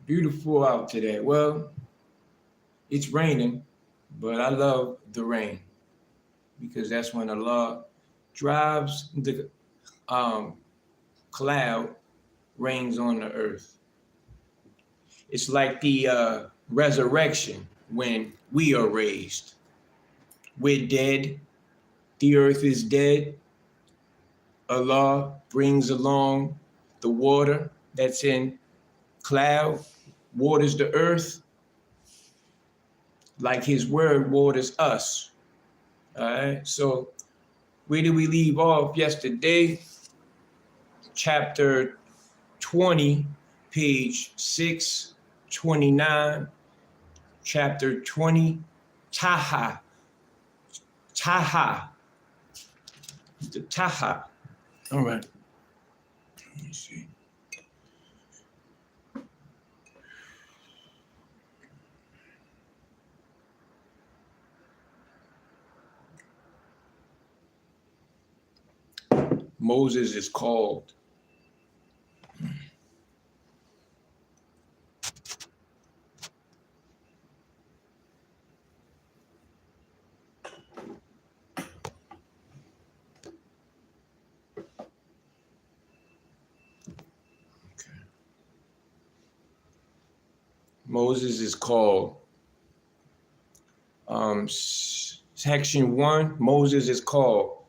Beautiful out today. Well, it's raining, but I love the rain because that's when Allah drives the um, cloud, rains on the earth. It's like the resurrection when we are raised. We're dead. The earth is dead. Allah brings along the water that's in cloud, waters the earth like his word waters us. All right. So where did we leave off yesterday? Chapter 20, page 629. Chapter 20, Taha. Taha. The Taha. All right. Let me see. Moses is called. Moses is called. Section 1, Moses is called.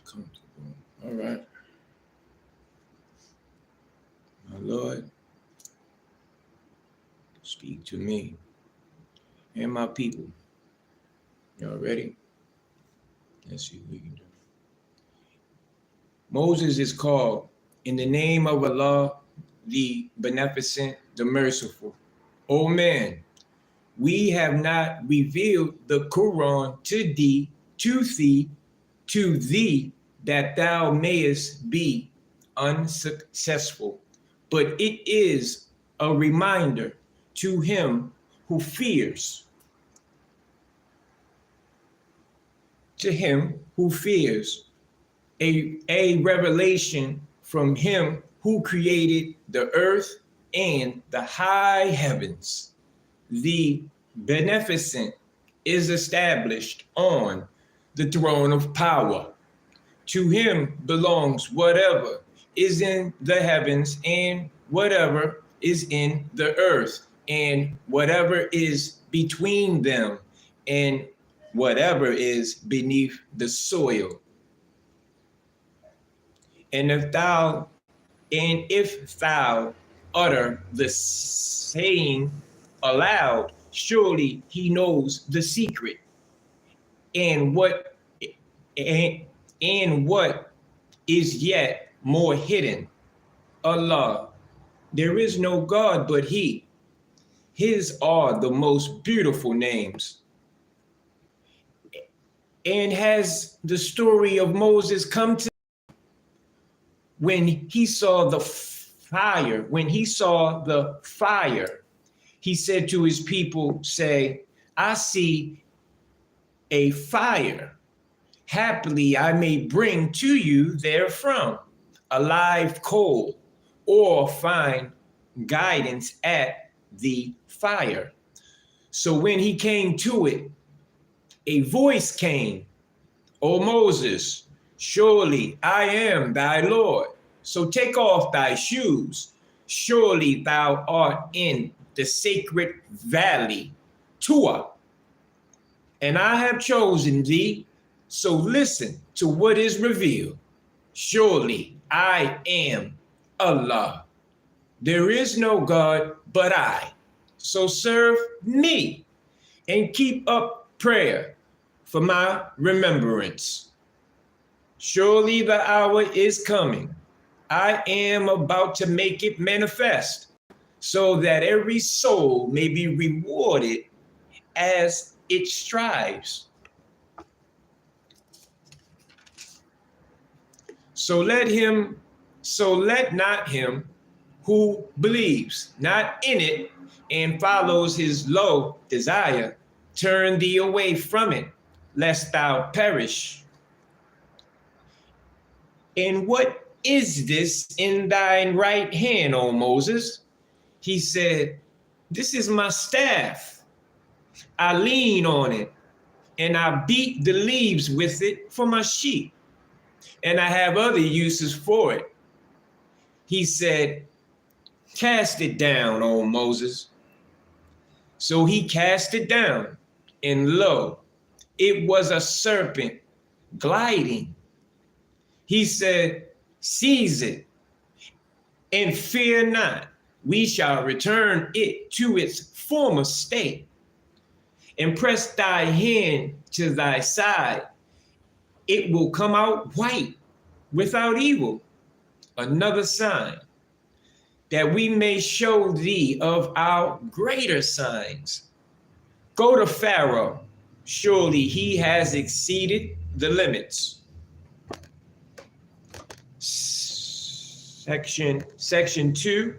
Comfortable. All right. My Lord, speak to me and my people. Y'all ready? Let's see what we can do. Moses is called in the name of Allah, the Beneficent, the Merciful. O man, we have not revealed the Quran to thee, that thou mayest be unsuccessful. But it is a reminder to him who fears. To him who fears, a revelation from him who created the earth and the high heavens. The Beneficent is established on the throne of power. To him belongs whatever is in the heavens and whatever is in the earth and whatever is between them and whatever is beneath the soil. And if thou utter the saying aloud, surely he knows the secret and what is yet more hidden. Allah, there is no God but He. His are the most beautiful names. And has the story of Moses come to when he saw the fire, he said to his people, say, I see a fire. Haply I may bring to you therefrom a live coal, or find guidance at the fire. So when he came to it, a voice came, O Moses, surely I am thy Lord. So take off thy shoes. Surely thou art in the sacred valley, Tua, and I have chosen thee. So listen to what is revealed. Surely I am Allah. There is no God but I. So serve me and keep up prayer for my remembrance. Surely the hour is coming. I am about to make it manifest, so that every soul may be rewarded as it strives. So let not him who believes not in it and follows his low desire turn thee away from it, lest thou perish. And what is this in thine right hand, O Moses? He said, this is my staff. I lean on it, and I beat the leaves with it for my sheep, and I have other uses for it. He said, cast it down, O Moses. So he cast it down, and lo, it was a serpent gliding. He said, seize it, and fear not. We shall return it to its former state. And press thy hand to thy side. It will come out white, without evil. Another sign, that we may show thee of our greater signs. Go to Pharaoh, surely he has exceeded the limits. Section 2,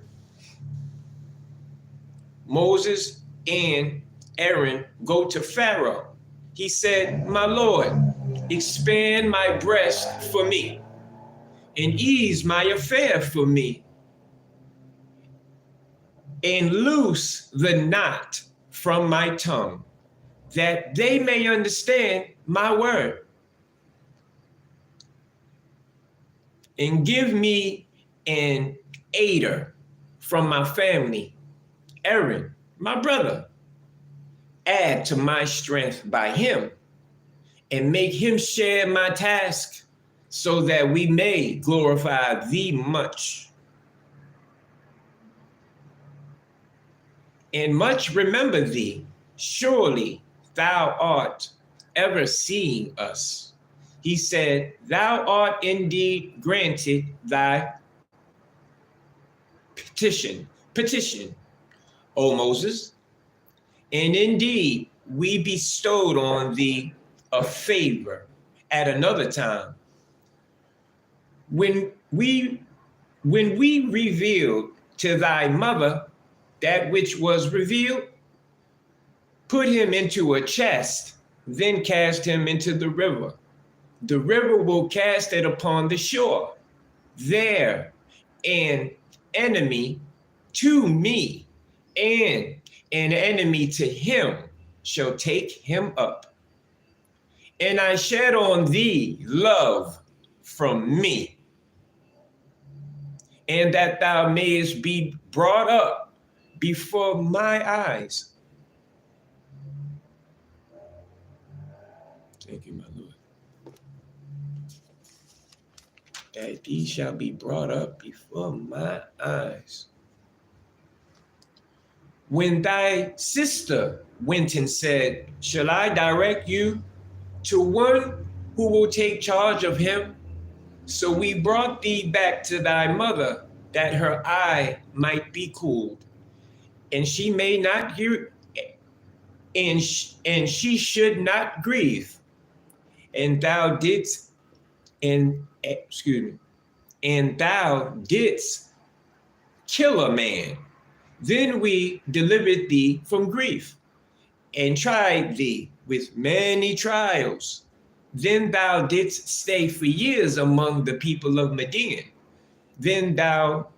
Moses and Aaron go to Pharaoh. He said, my Lord, expand my breast for me and ease my affair for me, and loose the knot from my tongue, that they may understand my word. And give me an aider from my family, Aaron, my brother. Add to my strength by him, and make him share my task, so that we may glorify thee much. And much remember thee, surely thou art ever seeing us. He said, thou art indeed granted thy petition, O Moses, and indeed we bestowed on thee a favor at another time. When we revealed to thy mother that which was revealed, put him into a chest, then cast him into the river. The river will cast it upon the shore. There, an enemy to me and an enemy to him shall take him up. And I shed on thee love from me, and that thou mayest be brought up before my eyes. Thank you, my Lord. That thee shall be brought up before my eyes. When thy sister went and said, shall I direct you to one who will take charge of him? So we brought thee back to thy mother, that her eye might be cooled, and she may not hear, and she should not grieve. And thou didst, and thou didst kill a man. Then we delivered thee from grief, and tried thee with many trials. Then thou didst stay for years among the people of Midian. Then thou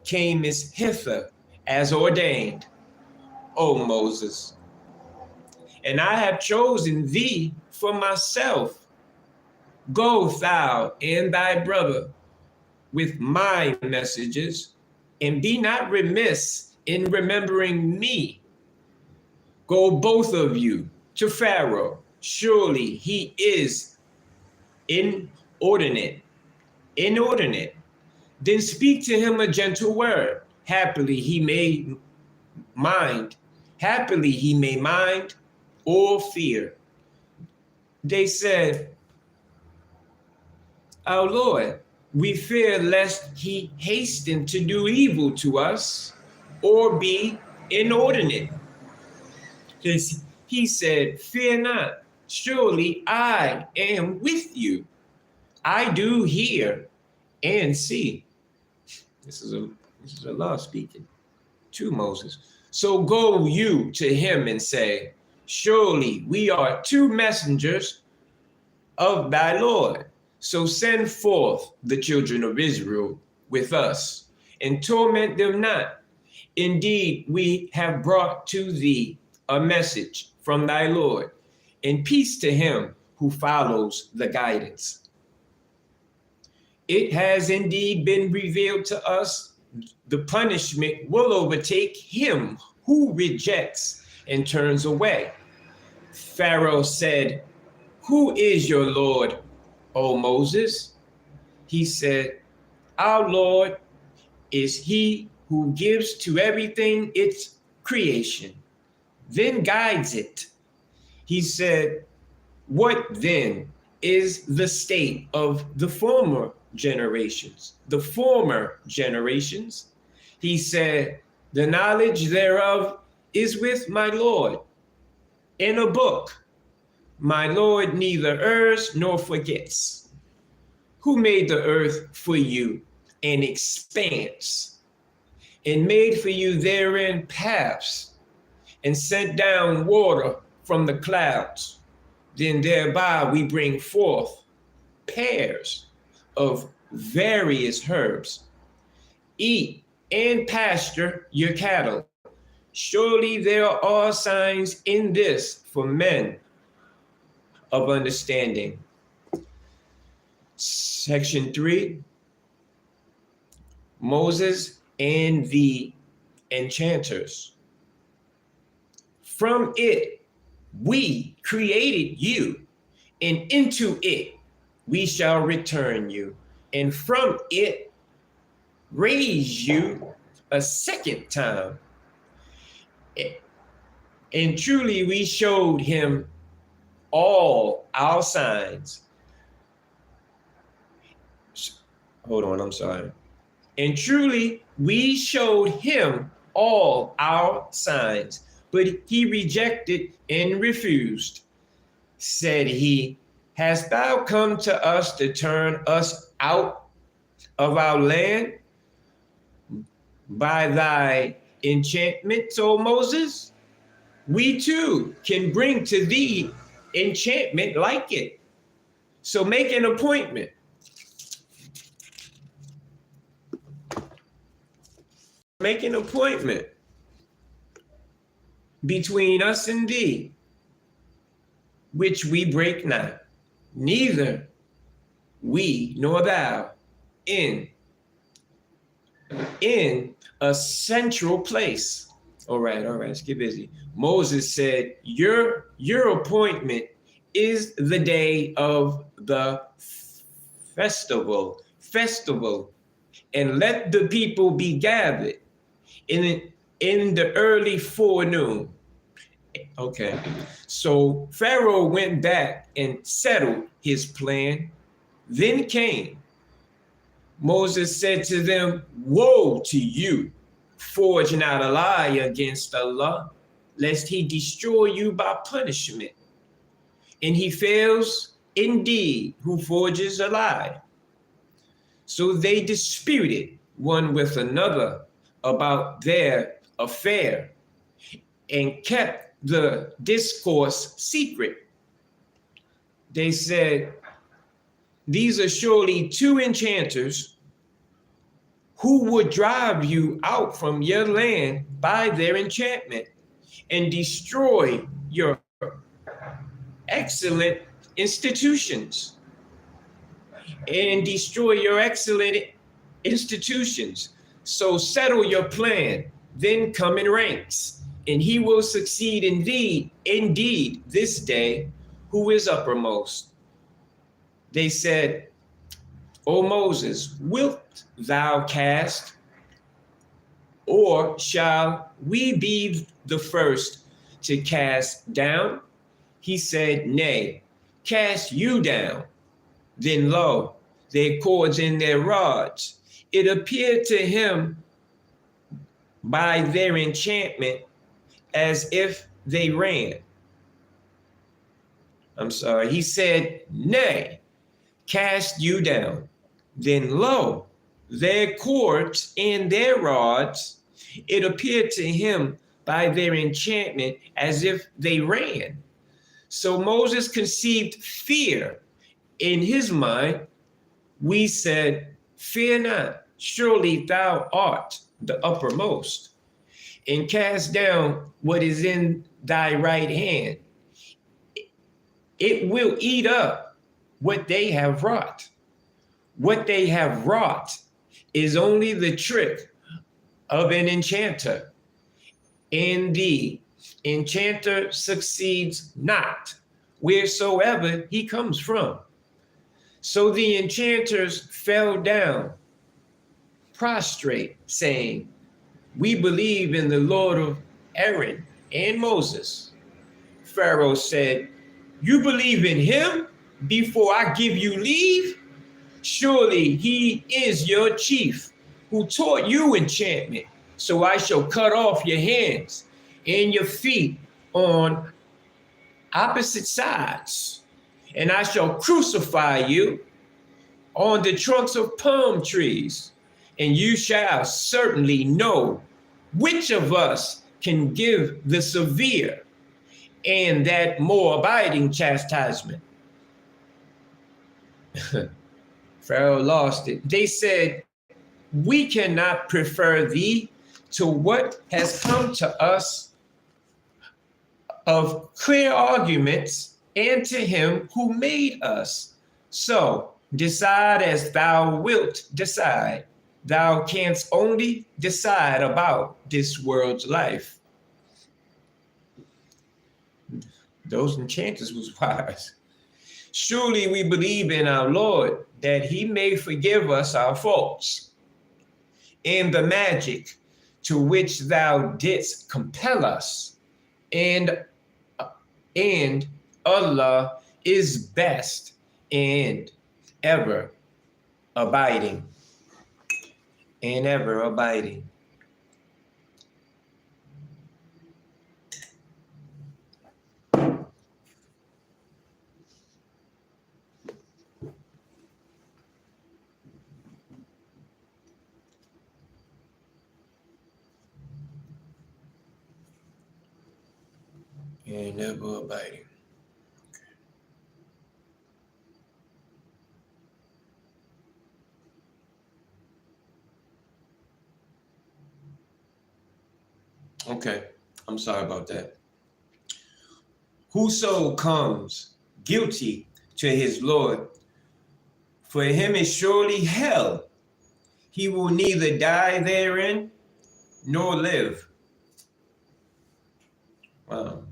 camest hither as ordained, O Moses. And I have chosen thee for myself. Go thou and thy brother with my messages, and be not remiss in remembering me. Go both of you to Pharaoh. Surely he is inordinate. Then speak to him a gentle word. Happily he may mind or fear. They said, our Lord, we fear lest he hasten to do evil to us or be inordinate. He said, fear not, surely I am with you. I do hear and see. This is Allah speaking to Moses. So go you to him and say, surely we are two messengers of thy Lord. So send forth the children of Israel with us, and torment them not. Indeed, we have brought to thee a message from thy Lord, and peace to him who follows the guidance. It has indeed been revealed to us, the punishment will overtake him who rejects and turns away. Pharaoh said, who is your Lord, O Moses? He said, our Lord is he who gives to everything its creation, then guides it. He said, what then is the state of the former generations? The former generations? He said, the knowledge thereof is with my Lord in a book. My Lord neither errs nor forgets. Who made the earth for you an expanse, and made for you therein paths, and sent down water from the clouds? Then thereby we bring forth pairs of various herbs. Eat and pasture your cattle. Surely there are signs in this for men of understanding. Section 3, Moses and the enchanters. From it we created you, and into it we shall return you, and from it raise you a second time. And truly we showed him all our signs. Hold on, I'm sorry. And truly we showed him all our signs, but he rejected and refused. Said he, hast thou come to us to turn us out of our land by thy enchantments, O Moses? We too can bring to thee enchantment like it. So make an appointment. Make an appointment between us and thee, which we break not, neither we nor thou, in a central place. All right, let's get busy. Moses said, your appointment is the day of the festival, and let the people be gathered in the early forenoon. Okay, so Pharaoh went back and settled his plan. Then came Moses said to them, woe to you, forge not a lie against Allah, lest he destroy you by punishment. And he fails indeed who forges a lie. So they disputed one with another about their affair, and kept the discourse secret. They said, these are surely two enchanters who would drive you out from your land by their enchantment and destroy your excellent institutions. So settle your plan, then come in ranks, and he will succeed indeed this day, who is uppermost. They said, O Moses, wilt thou cast, or shall we be the first to cast down? He said, nay, cast you down. Then lo, their cords and their rods. It appeared to him by their enchantment as if they ran. He said, nay, cast you down. Then lo, their cords and their rods, it appeared to him by their enchantment as if they ran. So Moses conceived fear in his mind. We said, fear not, surely thou art the uppermost, and cast down what is in thy right hand. It will eat up what they have wrought. What they have wrought is only the trick of an enchanter, and the enchanter succeeds not wheresoever he comes from. So the enchanters fell down prostrate, saying, we believe in the Lord of Aaron and Moses. Pharaoh said, you believe in him before I give you leave? Surely he is your chief who taught you enchantment. So I shall cut off your hands and your feet on opposite sides, and I shall crucify you on the trunks of palm trees, and you shall certainly know which of us can give the severe and that more abiding chastisement. Pharaoh lost it. They said, we cannot prefer thee to what has come to us of clear arguments and to him who made us. So decide as thou wilt decide. Thou canst only decide about this world's life. Those enchanters was wise. Surely we believe in our Lord, that he may forgive us our faults, and the magic to which thou didst compel us, and Allah is best and ever abiding, and ever abiding. And ever abiding. Okay, I'm sorry about that. Whoso comes guilty to his Lord, for him is surely hell. He will neither die therein nor live. Wow.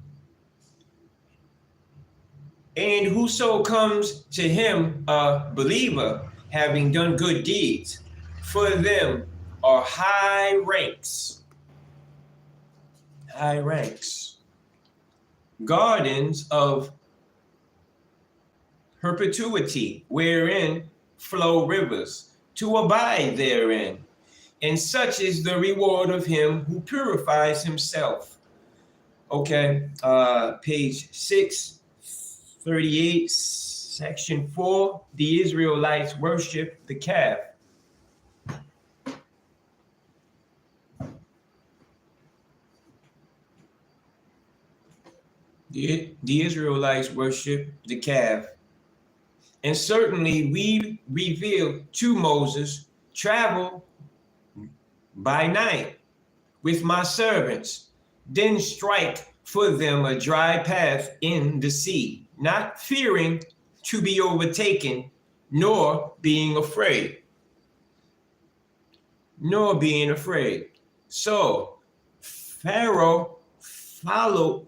And whoso comes to him, a believer, having done good deeds, for them are high ranks. High ranks. Gardens of perpetuity, wherein flow rivers, to abide therein. And such is the reward of him who purifies himself. Okay, page 638, section 4, the Israelites worship the calf. The Israelites worship the calf. And certainly we reveal to Moses, travel by night with my servants, then strike for them a dry path in the sea, not fearing to be overtaken, nor being afraid. So Pharaoh followed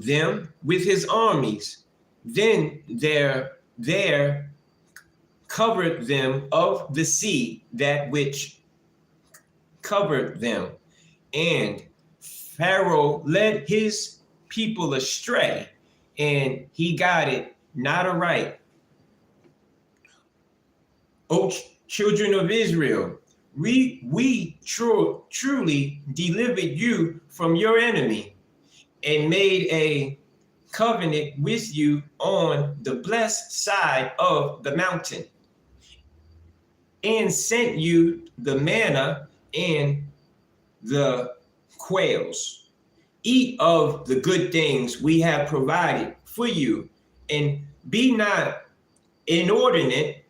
them with his armies. Then there covered them of the sea, that which covered them. And Pharaoh led his people astray, and he got it not aright. O children of Israel, we truly delivered you from your enemy, and made a covenant with you on the blessed side of the mountain. and sent you the manna and the quails. Eat of the good things we have provided for you, and be not inordinate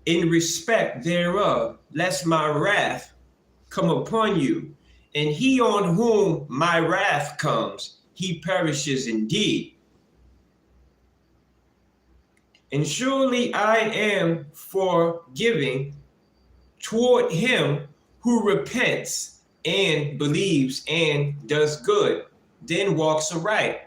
in respect thereof, lest my wrath come upon you. And he on whom my wrath comes, he perishes indeed. And surely I am forgiving toward him who repents and believes and does good, then walks aright.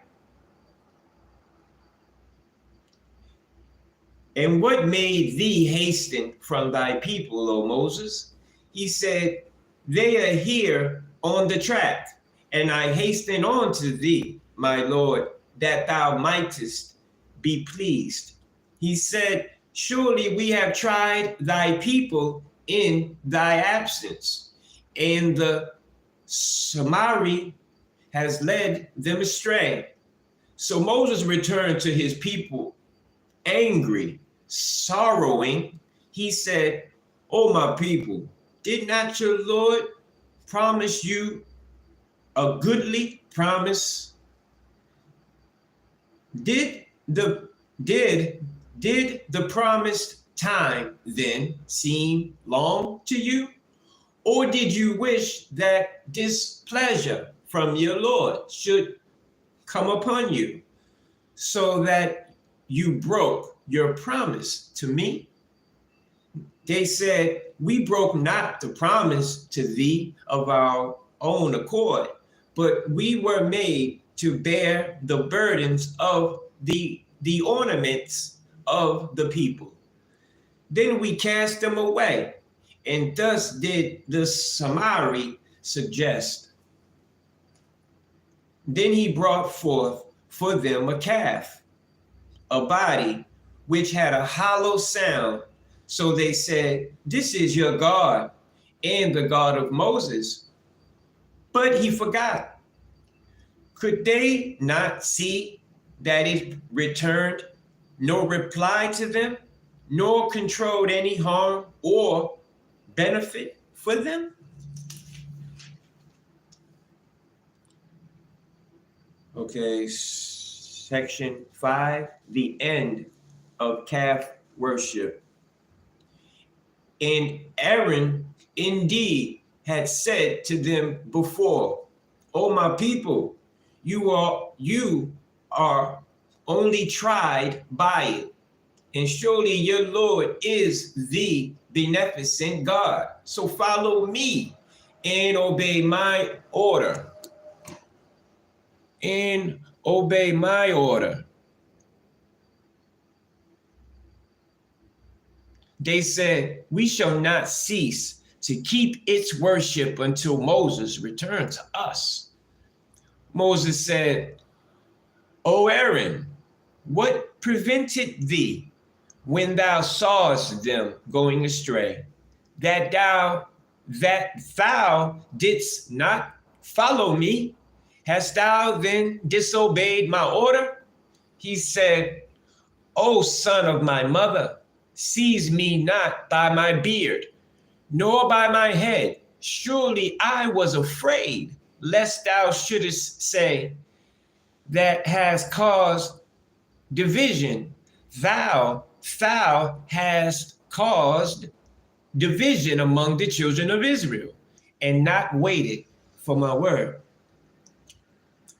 And what made thee hasten from thy people, O Moses? He said, they are here on the track, and I hasten on to thee, my Lord, that thou mightest be pleased. He said, surely we have tried thy people in thy absence, and the Samari has led them astray. So Moses returned to his people angry, sorrowing. He said, "O my people, did not your Lord promise you a goodly promise? Did the promised time then seem long to you? Or did you wish that displeasure from your Lord should come upon you, so that you broke your promise to me?" They said, "We broke not the promise to thee of our own accord, but we were made to bear the burdens of the ornaments of the people. Then we cast them away." And thus did the Samari suggest. Then he brought forth for them a calf, a body which had a hollow sound. So they said, "This is your God and the God of Moses." But he forgot. Could they not see that it returned, nor replied to them, nor controlled any harm or benefit for them? Okay, section 5, the end of calf worship. And Aaron indeed had said to them before, "O my people, you are only tried by it, and surely your Lord is the beneficent God. So follow me and obey my order." And obey my order. They said, "We shall not cease to keep its worship until Moses return to us." Moses said, "O Aaron, what prevented thee when thou sawest them going astray, that thou didst not follow me? Hast thou then disobeyed my order?" He said, "O son of my mother, seize me not by my beard, nor by my head. Surely I was afraid, lest thou shouldest say, that has caused division. Thou hast caused division among the children of Israel, and not waited for my word."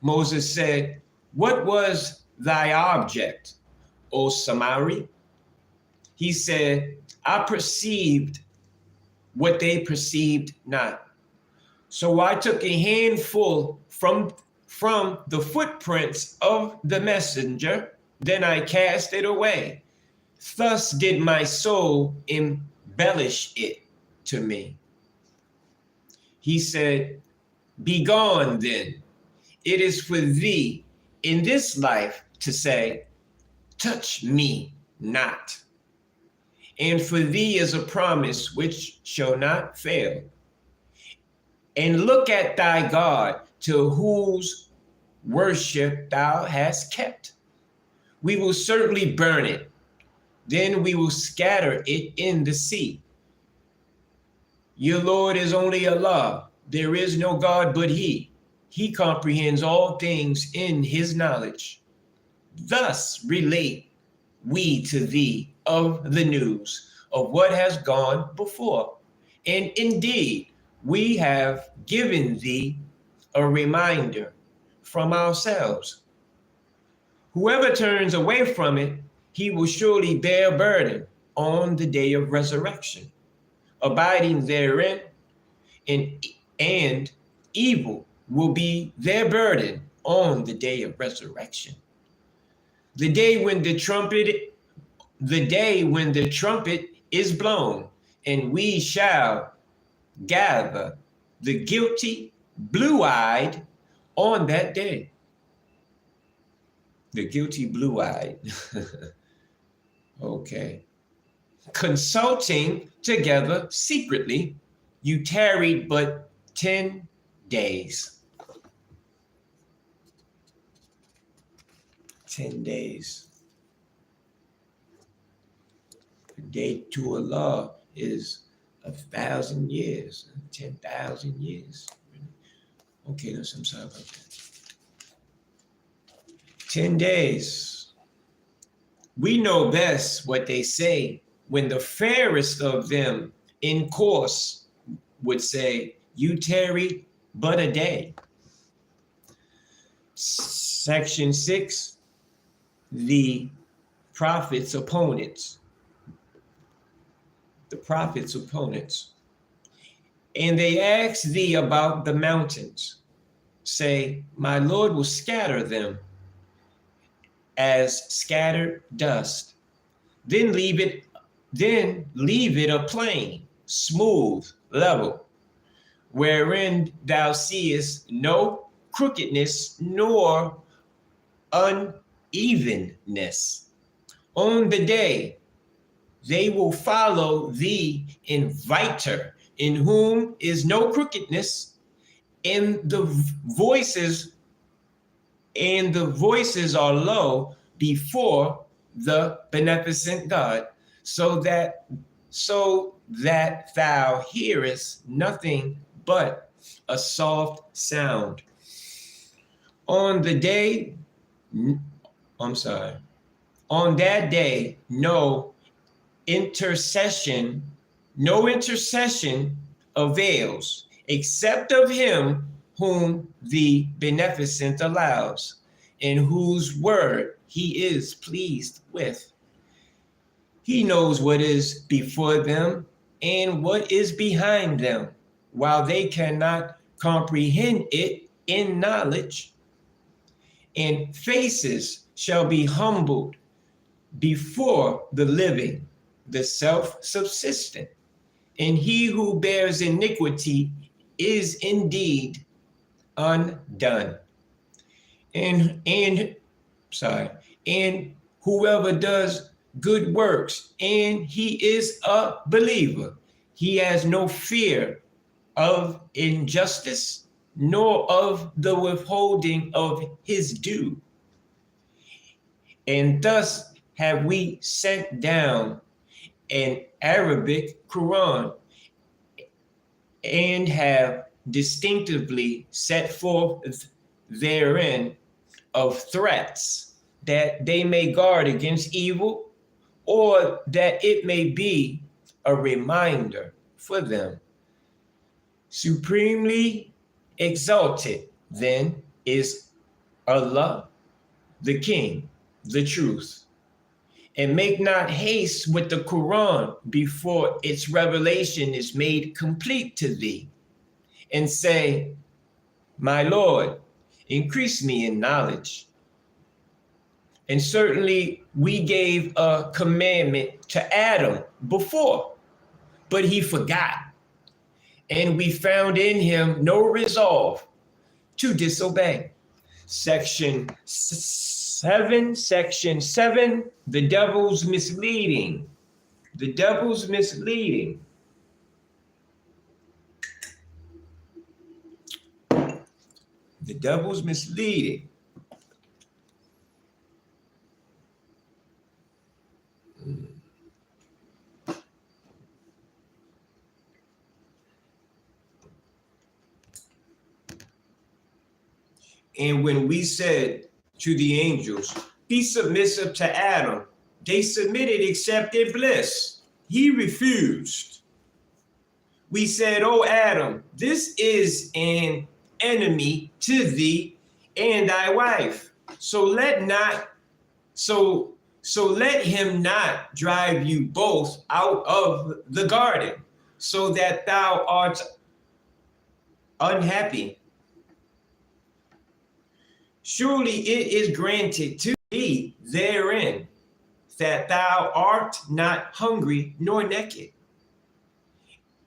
Moses said, "What was thy object, O Samari?" He said, "I perceived what they perceived not. So I took a handful from the footprints of the messenger, then I cast it away. Thus did my soul embellish it to me." He said, "Begone then. It is for thee in this life to say, 'Touch me not.' And for thee is a promise which shall not fail. And look at thy God, to whose worship thou hast kept. We will certainly burn it. Then we will scatter it in the sea. Your Lord is only Allah. There is no God but He. He comprehends all things in His knowledge. Thus relate we to thee of the news of what has gone before. And indeed, we have given thee a reminder from ourselves. Whoever turns away from it, he will surely bear burden on the day of resurrection, abiding therein, and evil will be their burden on the day of resurrection. The day when the trumpet is blown, and we shall gather the guilty blue-eyed on that day. The guilty blue-eyed. Okay. Consulting together secretly, you tarried but 10 days. 10 days. A day to Allah is 1,000 years, 10,000 years. Okay, I'm sorry about that. 10 days. We know best what they say when the fairest of them in course would say, you tarry but a day. Section 6, the prophet's opponents. The prophet's opponents. And they ask thee about the mountains. Say, my Lord will scatter them as scattered dust. Then leave it a plain, smooth, level, wherein thou seest no crookedness nor unevenness. On the day they will follow the inviter, in whom is no crookedness, and the voices are low before the beneficent God, so that thou hearest nothing but a soft sound. On that day, no intercession avails, except of him whom the beneficent allows, in whose word he is pleased with. He knows what is before them and what is behind them, while they cannot comprehend it in knowledge. And faces shall be humbled before the living, the self-subsistent. And he who bears iniquity is indeed undone. And whoever does good works, and he is a believer, he has no fear of injustice, nor of the withholding of his due. And thus have we sent down an Arabic Quran, and have distinctively set forth therein of threats, that they may guard against evil, or that it may be a reminder for them. Supremely exalted, then, is Allah, the King, the truth. And make not haste with the Quran before its revelation is made complete to thee, and say, my Lord, increase me in knowledge. And certainly we gave a commandment to Adam before, but he forgot. And we found in him no resolve to disobey. Section 7, the devil's misleading. The devil's misleading. The devil's misleading. And when we said to the angels, be submissive to Adam, they submitted except Iblis. He refused. We said, oh Adam, this is an enemy to thee and thy wife. So let him not drive you both out of the garden, so that thou art unhappy. Surely it is granted to thee therein that thou art not hungry nor naked,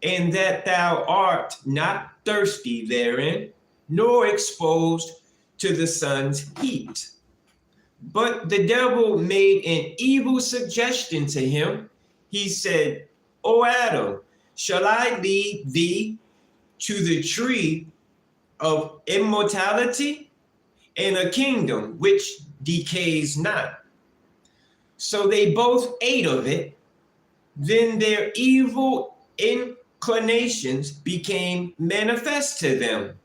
and that thou art not thirsty therein, nor exposed to the sun's heat. But the devil made an evil suggestion to him. He said, O Adam, shall I lead thee to the tree of immortality and a kingdom which decays not? So they both ate of it. Then their evil inclinations became manifest to them,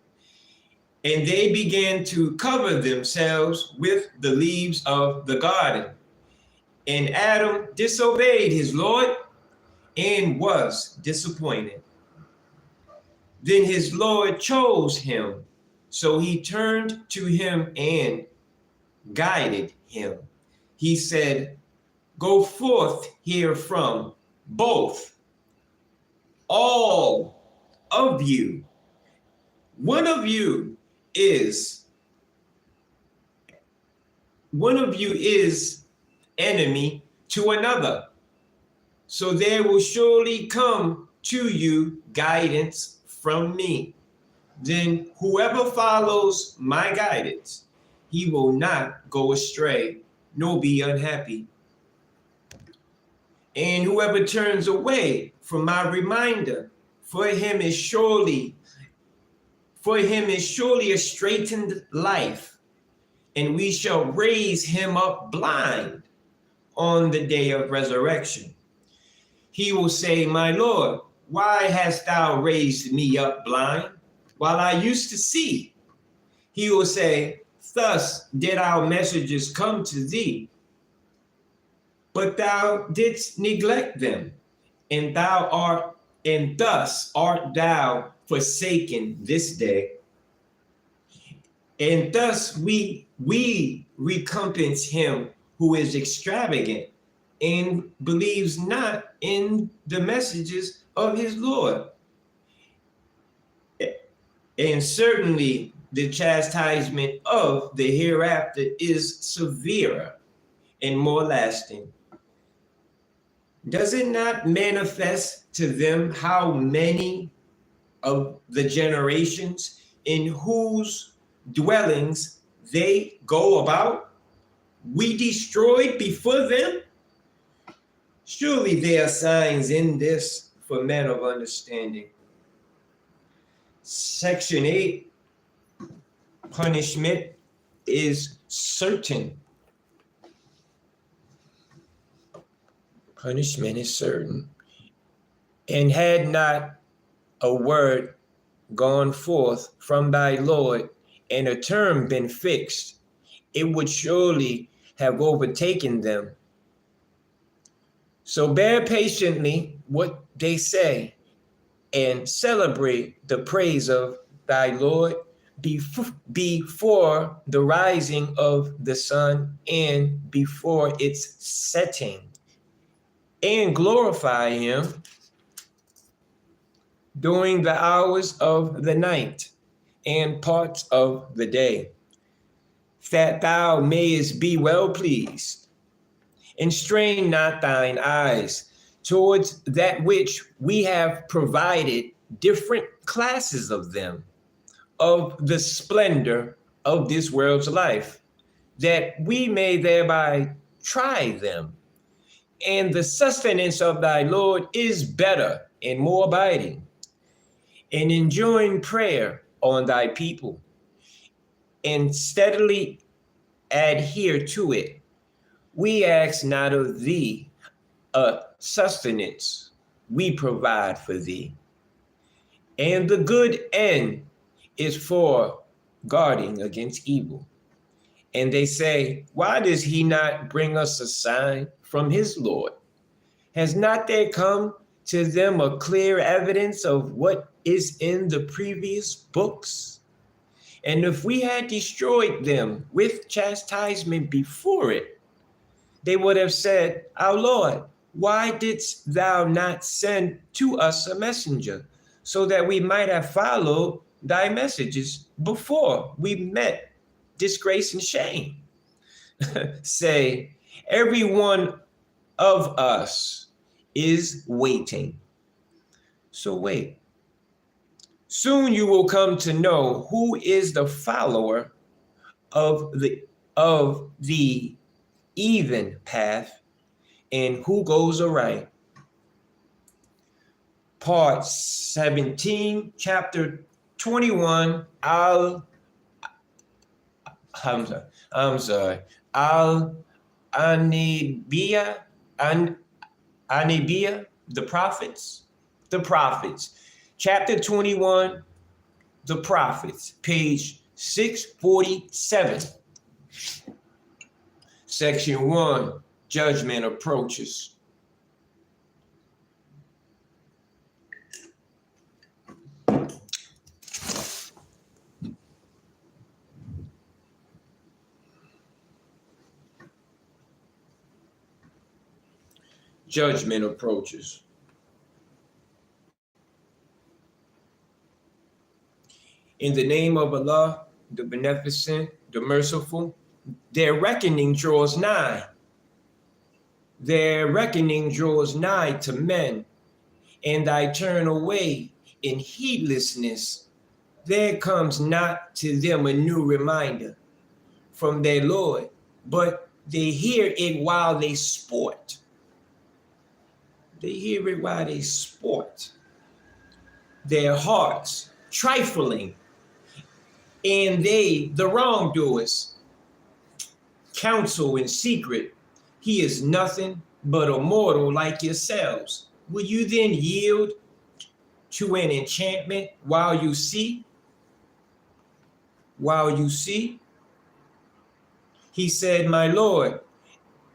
and they began to cover themselves with the leaves of the garden. And Adam disobeyed his Lord and was disappointed. Then his Lord chose him, so he turned to him and guided him. He said, go forth herefrom, both, all of you. One of you is enemy to another. So there will surely come to you guidance from me. Then whoever follows my guidance, he will not go astray, nor be unhappy. And whoever turns away from my reminder, for him is surely a straitened life, and we shall raise him up blind on the day of resurrection. He will say, my Lord, why hast thou raised me up blind while I used to see? He will say, thus did our messages come to thee, but thou didst neglect them, and thus art thou forsaken this day. And thus we recompense him who is extravagant and believes not in the messages of his Lord. And certainly the chastisement of the hereafter is severer and more lasting. Does it not manifest to them how many of the generations in whose dwellings they go about we destroyed before them? Surely there are signs in this for men of understanding. Section 8, punishment is certain. Punishment is certain. And had not a word gone forth from thy Lord, and a term been fixed, it would surely have overtaken them. So bear patiently what they say, and celebrate the praise of thy Lord before the rising of the sun and before its setting, and glorify him during the hours of the night and parts of the day, that thou mayest be well pleased, and strain not thine eyes towards that which we have provided different classes of them, of the splendor of this world's life, that we may thereby try them. And the sustenance of thy Lord is better and more abiding. And enjoin prayer on thy people, and steadily adhere to it. We ask not of thee a sustenance, we provide for thee. And the good end is for guarding against evil. And they say, why does he not bring us a sign from his Lord? Has not there come to them a clear evidence of what is in the previous books? And if we had destroyed them with chastisement before it, they would have said, our Lord, why didst thou not send to us a messenger so that we might have followed thy messages before we met disgrace and shame? Say, every one of us is waiting. So wait. Soon you will come to know who is the follower of the even path and who goes aright. Part 17, chapter 21. I'm sorry. Anibia, the prophets. Chapter 21, the prophets, page 647. Section 1, judgment approaches. Judgment approaches. In the name of Allah, the Beneficent, the Merciful, their reckoning draws nigh. Their reckoning draws nigh to men, and I turn away in heedlessness. There comes not to them a new reminder from their Lord, but they hear it while they sport. They hear it while they sport. Their hearts trifling, and they, the wrongdoers, counsel in secret. He is nothing but a mortal like yourselves. Will you then yield to an enchantment while you see? He said, my Lord,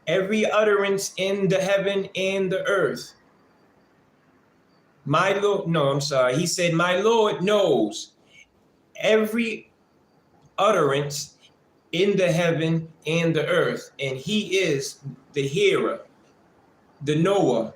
every utterance in the heaven and the earth. He said, my Lord knows every utterance in the heaven and the earth, and he is the hearer, the knower.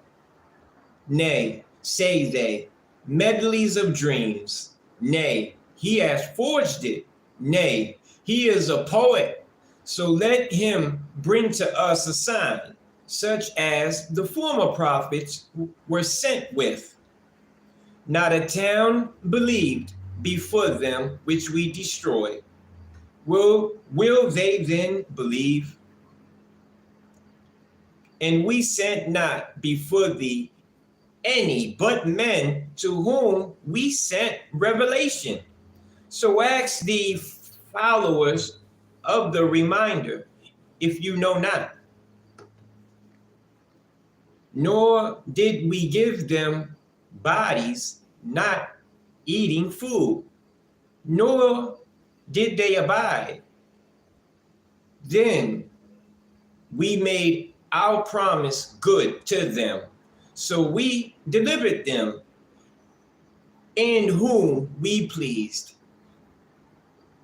Nay, say they, medleys of dreams. Nay, he has forged it. Nay, he is a poet. So let him bring to us a sign, such as the former prophets were sent with. Not a town believed before them which we destroyed. Will they then believe? And we sent not before thee any but men to whom we sent revelation. So ask the followers of the reminder, if you know not. Nor did we give them bodies not eating food, nor did they abide. Then we made our promise good to them. So we delivered them in whom we pleased,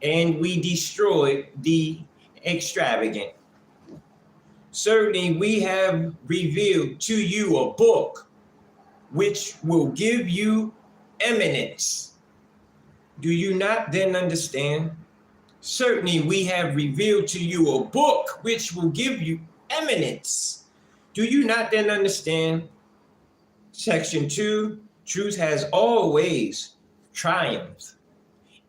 and we destroyed the extravagant. Certainly we have revealed to you a book which will give you eminence. Do you not then understand? Certainly we have revealed to you a book which will give you eminence. Do you not then understand? Section 2, truth has always triumphed.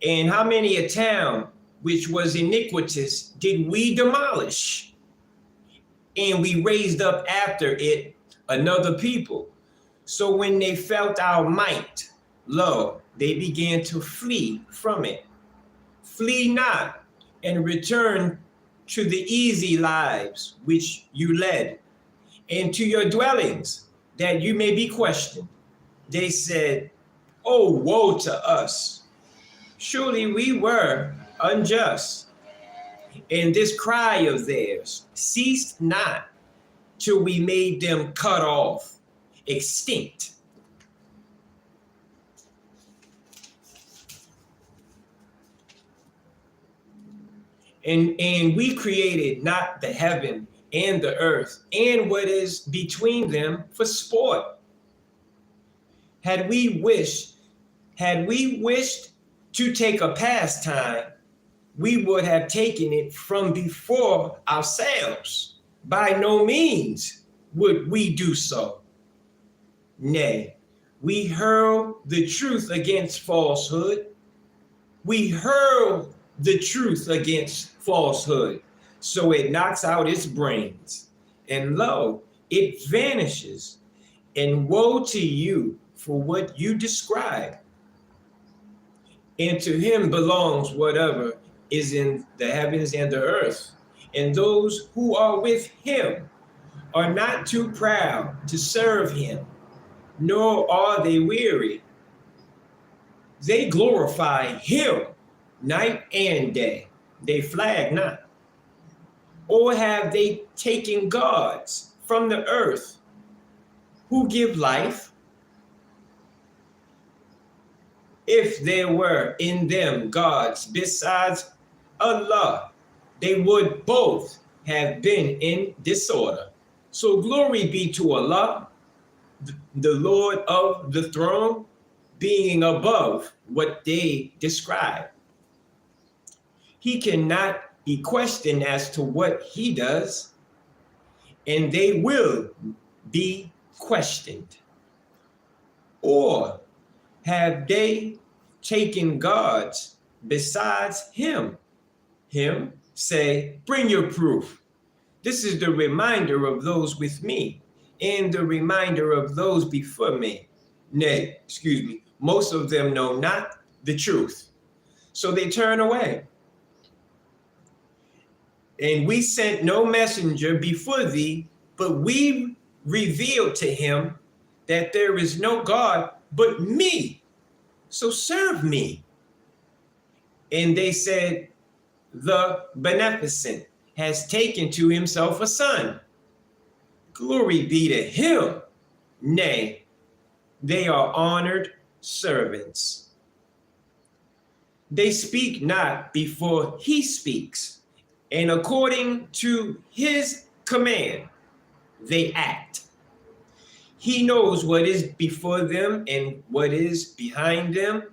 And how many a town which was iniquitous did we demolish? And we raised up after it another people. So when they felt our might, lo, they began to flee from it. Flee not and return to the easy lives which you led, and to your dwellings, that you may be questioned. They said, oh, woe to us. Surely we were unjust. And this cry of theirs ceased not till we made them cut off, extinct. And we created not the heaven and the earth and what is between them for sport. Had we wished to take a pastime, we would have taken it from before ourselves. By no means would we do so. Nay, we hurl the truth against falsehood. We hurl the truth against falsehood, so it knocks out its brains, and lo, it vanishes. And woe to you for what you describe. And to him belongs whatever is in the heavens and the earth. And those who are with him are not too proud to serve him, nor are they weary. They glorify him night and day. They flag not. Or have they taken gods from the earth who give life? If there were in them gods besides Allah, they would both have been in disorder. So glory be to Allah, the Lord of the throne, being above what they describe. He cannot be questioned as to what he does, and they will be questioned. Or have they taken gods besides him? Him, say, bring your proof. This is the reminder of those with me, and the reminder of those before me. Nay, most of them know not the truth, so they turn away. And we sent no messenger before thee, but we revealed to him that there is no God but me, so serve me. And they said, the Beneficent has taken to himself a son. Glory be to him. Nay, they are honored servants. They speak not before he speaks, and according to his command, they act. He knows what is before them and what is behind them,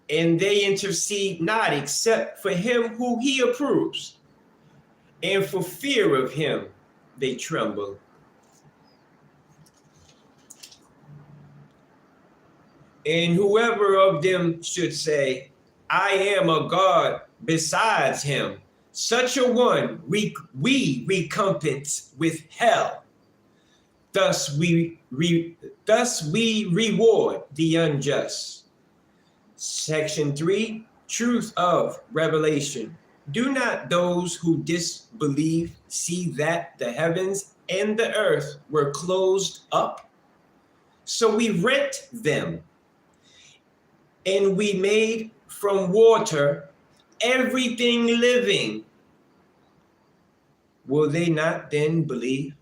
and they intercede not except for him who he approves, and for fear of him they tremble. And whoever of them should say, I am a God besides him, such a one we recompense with hell. Thus we reward the unjust. Section 3, Truth of Revelation. Do not those who disbelieve see that the heavens and the earth were closed up? So we rent them, and we made from water everything living. Will they not then believe?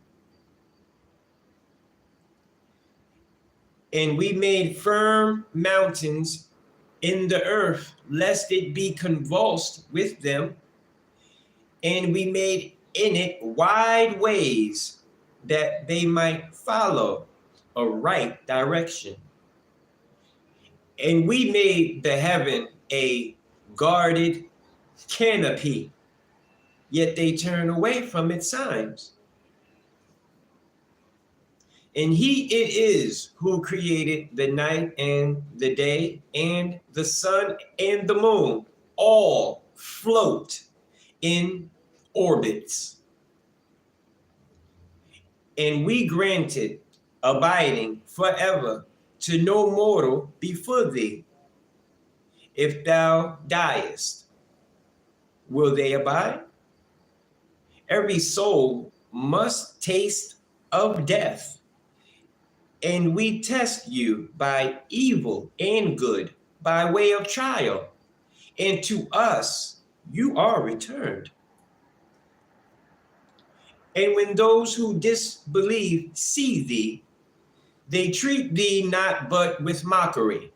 And we made firm mountains in the earth, lest it be convulsed with them. And we made in it wide ways, that they might follow a right direction. And we made the heaven a guarded canopy, yet they turn away from its signs. And he it is who created the night and the day, and the sun and the moon all float in orbits. And we granted abiding forever to no mortal before thee. If thou diest, will they abide? Every soul must taste of death. And we test you by evil and good, by way of trial, and to us you are returned. And when those who disbelieve see thee, they treat thee not but with mockery.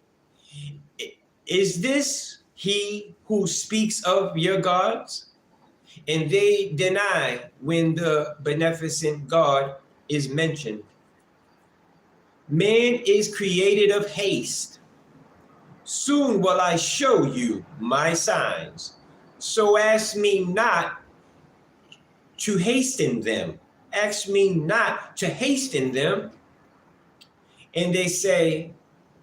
Is this he who speaks of your gods? And they deny when the beneficent God is mentioned. Man is created of haste. Soon will I show you my signs. So ask me not to hasten them. Ask me not to hasten them. And they say,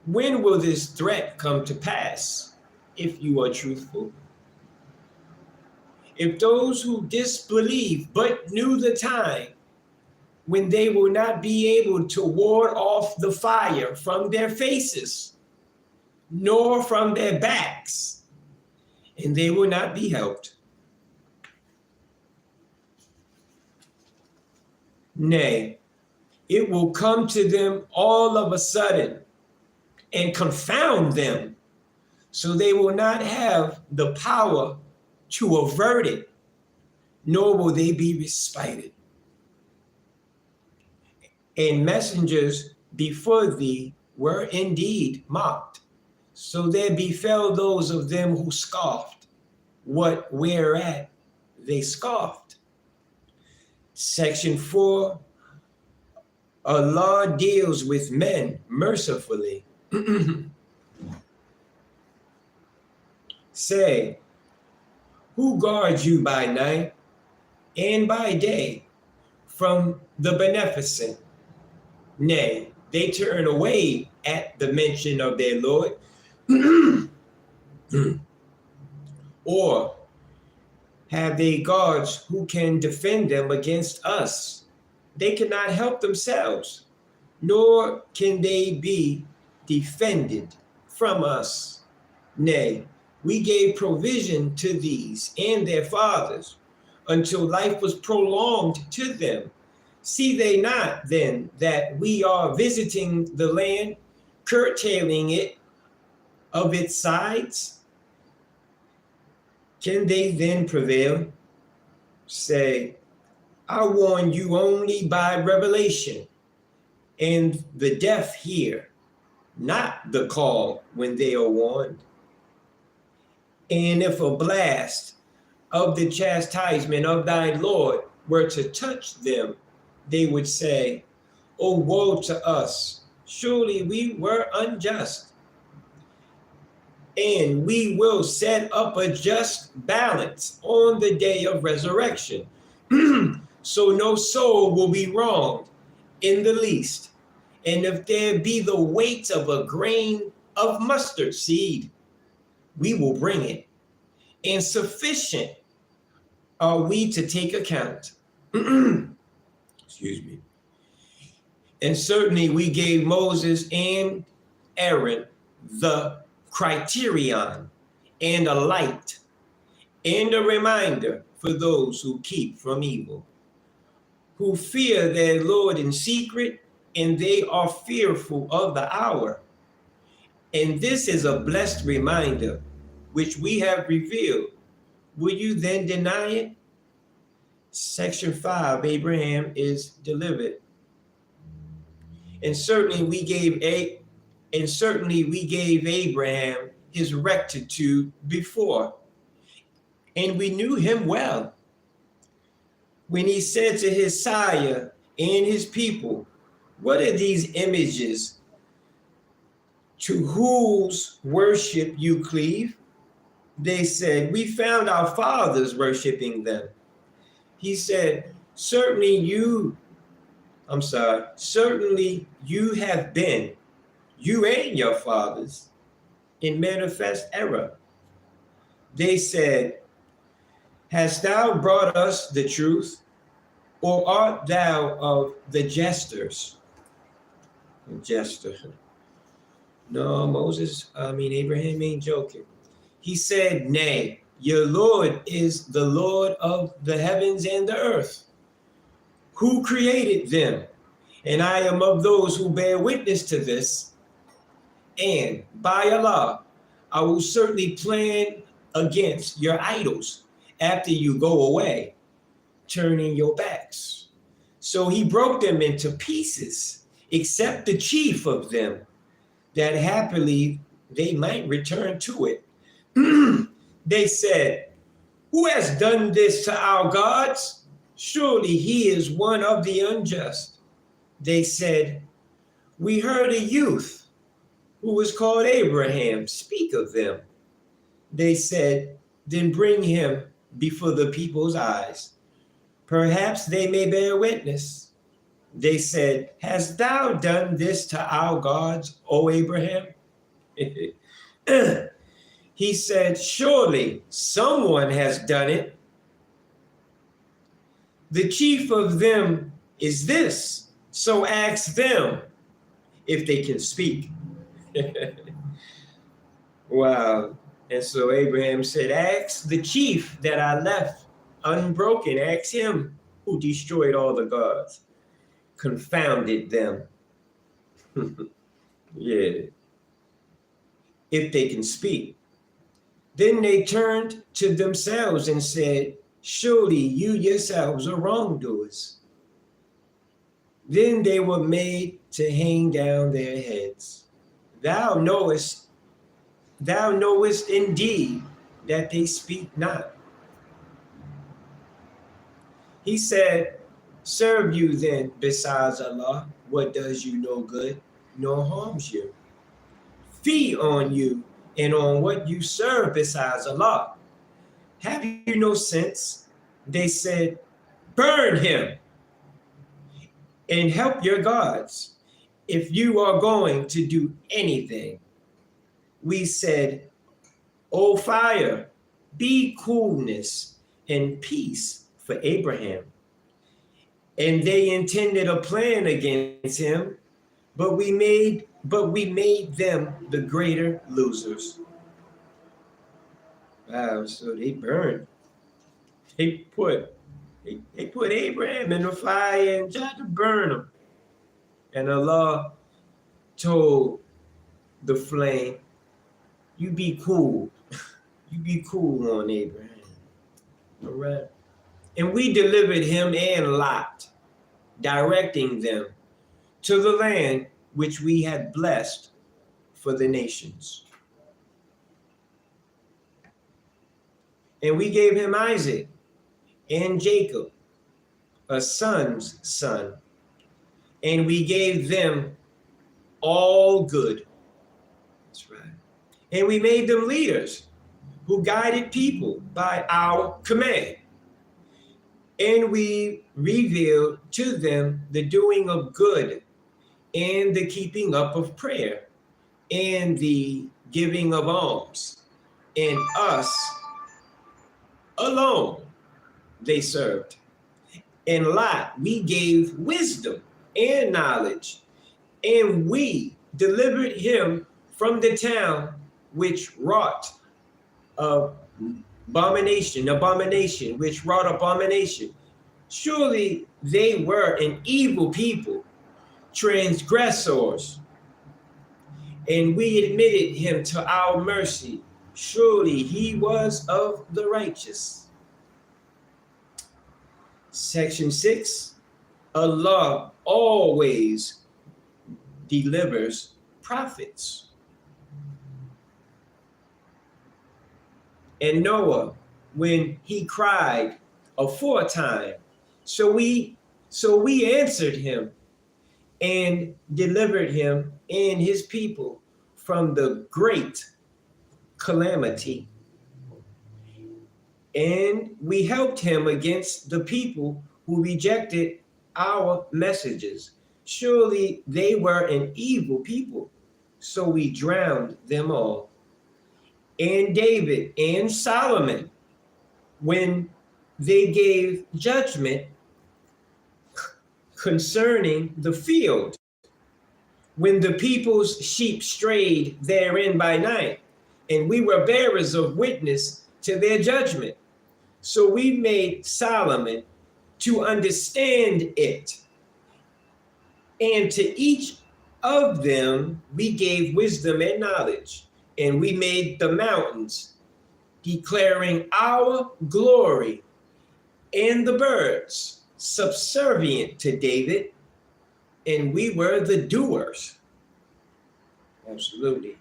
when will this threat come to pass, if you are truthful? If those who disbelieve but knew the time when they will not be able to ward off the fire from their faces, nor from their backs, and they will not be helped. Nay, it will come to them all of a sudden and confound them, so they will not have the power to avert it, nor will they be respited. And messengers before thee were indeed mocked. So there befell those of them who scoffed, whereat they scoffed. Section 4, Allah deals with men mercifully. Say, who guards you by night and by day from the beneficent? Nay, they turn away at the mention of their Lord. Or have they guards who can defend them against us? They cannot help themselves, nor can they be defended from us. Nay, we gave provision to these and their fathers until life was prolonged to them. See they not then that we are visiting the land, curtailing it of its sides? Can they then prevail? Say, I warn you only by revelation, and the deaf hear, not the call when they are warned. And if a blast of the chastisement of thy Lord were to touch them, they would say, oh, woe to us, surely we were unjust. And we will set up a just balance on the day of resurrection. So no soul will be wronged in the least. And if there be the weight of a grain of mustard seed, we will bring it. And sufficient are we to take account. Excuse me. And certainly we gave Moses and Aaron the criterion and a light and a reminder for those who keep from evil, who fear their Lord in secret, and they are fearful of the hour. And this is a blessed reminder, which we have revealed. Will you then deny it? Section 5, Abraham is delivered. And certainly we gave Abraham his rectitude before, and we knew him well. When he said to his sire and his people, what are these images to whose worship you cleave? They said, we found our fathers worshiping them. He said, certainly you have been, you and your fathers, in manifest error. They said, hast thou brought us the truth, or art thou of the jesters? Jester. No, Abraham ain't joking. He said, nay, your Lord is the Lord of the heavens and the earth, who created them. And I am of those who bear witness to this. And by Allah, I will certainly plan against your idols after you go away, turning your backs. So he broke them into pieces, except the chief of them, that happily they might return to it. They said, "Who has done this to our gods? Surely he is one of the unjust." They said, "We heard a youth who was called Abraham speak of them." They said, "Then bring him before the people's eyes. Perhaps they may bear witness." They said, "Hast thou done this to our gods, O Abraham?" He said, "Surely someone has done it. The chief of them is this, so ask them if they can speak." Wow. And so Abraham said, "Ask the chief that I left unbroken. Ask him who destroyed all the gods, confounded them." Yeah. If they can speak. Then they turned to themselves and said, "Surely you yourselves are wrongdoers." Then they were made to hang down their heads. Thou knowest indeed that they speak not. He said, "Serve you then besides Allah what does you no good nor harms you? Feed on you and on what you serve besides Allah. Have you no sense?" They said, "Burn him and help your gods if you are going to do anything." We said, "O fire, be coolness and peace for Abraham." And they intended a plan against him, but we made them the greater losers. Wow, so they burned. They put Abraham in the fire and tried to burn him. And Allah told the flame, "You be cool. You be cool on Abraham." All right. And we delivered him and Lot, directing them to the land which we had blessed for the nations. And we gave him Isaac and Jacob, a son's son, and we gave them all good. That's right. And we made them leaders who guided people by our command. And we revealed to them the doing of good and the keeping up of prayer and the giving of alms. And us alone they served. And Lot we gave wisdom and knowledge, and we delivered him from the town which wrought abomination, which wrought abomination. Surely they were an evil people, transgressors, and we admitted him to our mercy. Surely he was of the righteous. Section 6, Allah always delivers prophets. And Noah, when he cried aforetime, so we answered him and delivered him and his people from the great calamity. And we helped him against the people who rejected our messages. Surely they were an evil people, so we drowned them all. And David and Solomon, when they gave judgment concerning the field, when the people's sheep strayed therein by night, and we were bearers of witness to their judgment. So we made Solomon to understand it, and to each of them we gave wisdom and knowledge, and we made the mountains declaring our glory in the birds, subservient to David, and we were the doers. Absolutely.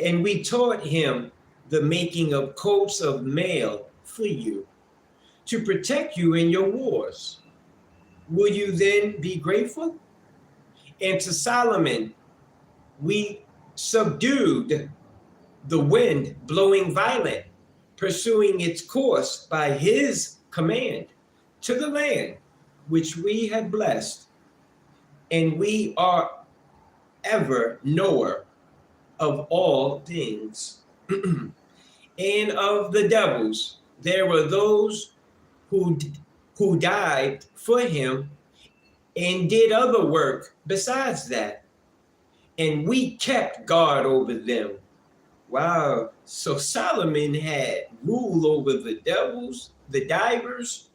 And we taught him the making of coats of mail for you, to protect you in your wars. Will you then be grateful? And to Solomon, we subdued the wind blowing violent, pursuing its course by his command to the land which we had blessed. And we are ever knower of all things. And of the devils, there were those who died for him and did other work besides that. And we kept guard over them. Wow. So Solomon had rule over the devils, the divers,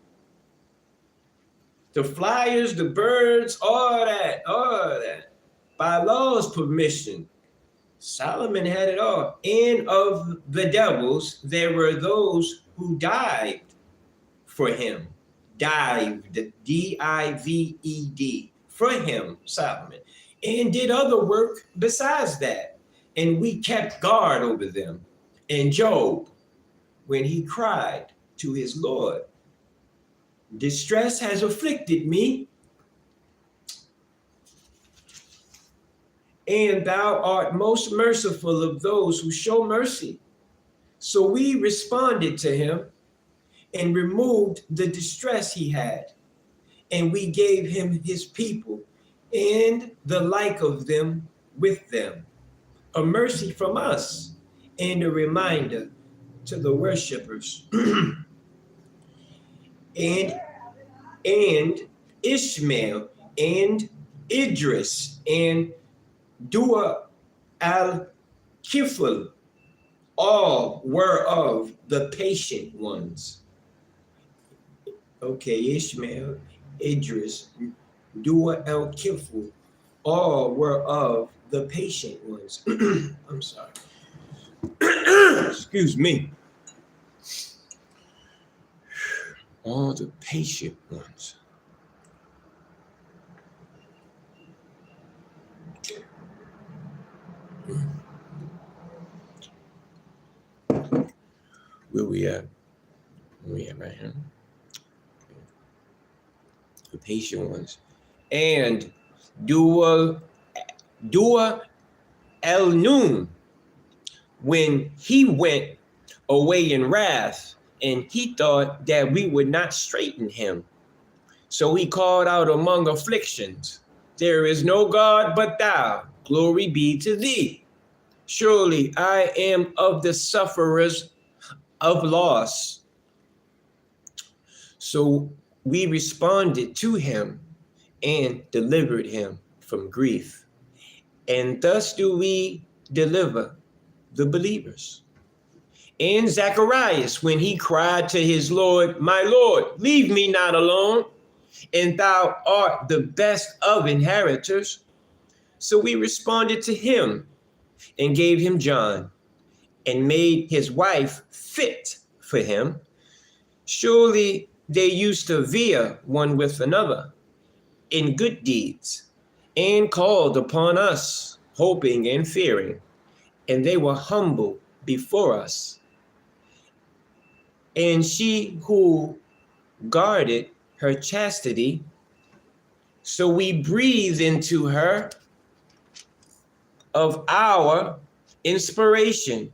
the flyers, the birds, all that. By law's permission, Solomon had it all. And of the devils, there were those who dived for him. Dived, D-I-V-E-D, for him, Solomon, and did other work besides that. And we kept guard over them. And Job, when he cried to his Lord, distress has afflicted me, and thou art most merciful of those who show mercy. So we responded to him and removed the distress he had, and we gave him his people and the like of them with them, a mercy from us and a reminder to the worshipers. and Ishmael and Idris and Dua al-Kifl, all were of the patient ones. Okay, Ishmael, Idris, Dua al-Kifl, all were of the patient ones. I'm sorry. Excuse me. All the patient ones. Where we at? Where we at right here? Okay. The patient ones. And Dua el-Nun, when he went away in wrath, and he thought that we would not straighten him. So he called out among afflictions, there is no God but thou, glory be to thee. Surely I am of the sufferers of loss. So we responded to him and delivered him from grief. And thus do we deliver the believers. And Zacharias, when he cried to his Lord, my Lord, leave me not alone, and thou art the best of inheritors. So we responded to him and gave him John and made his wife fit for him. Surely they used to vie one with another in good deeds and called upon us, hoping and fearing, and they were humble before us. And she who guarded her chastity, so we breathed into her of our inspiration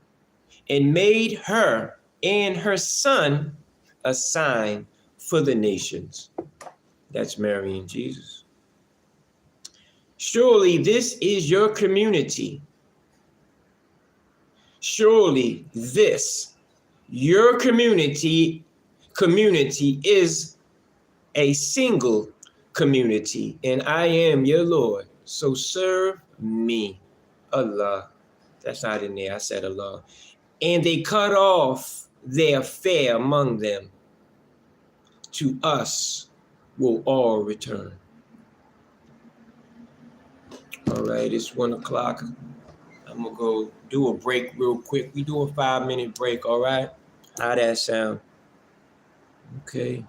and made her and her son a sign for the nations. That's Mary and Jesus. Surely this is your community. Surely this, your community is a single community, and I am your Lord. So serve me. Allah. That's not in there. I said Allah. And they cut off their fare among them. To us will all return. All right, it's 1 o'clock. I'm gonna go do a break real quick. We do a 5-minute break, all right? How that sound? Okay.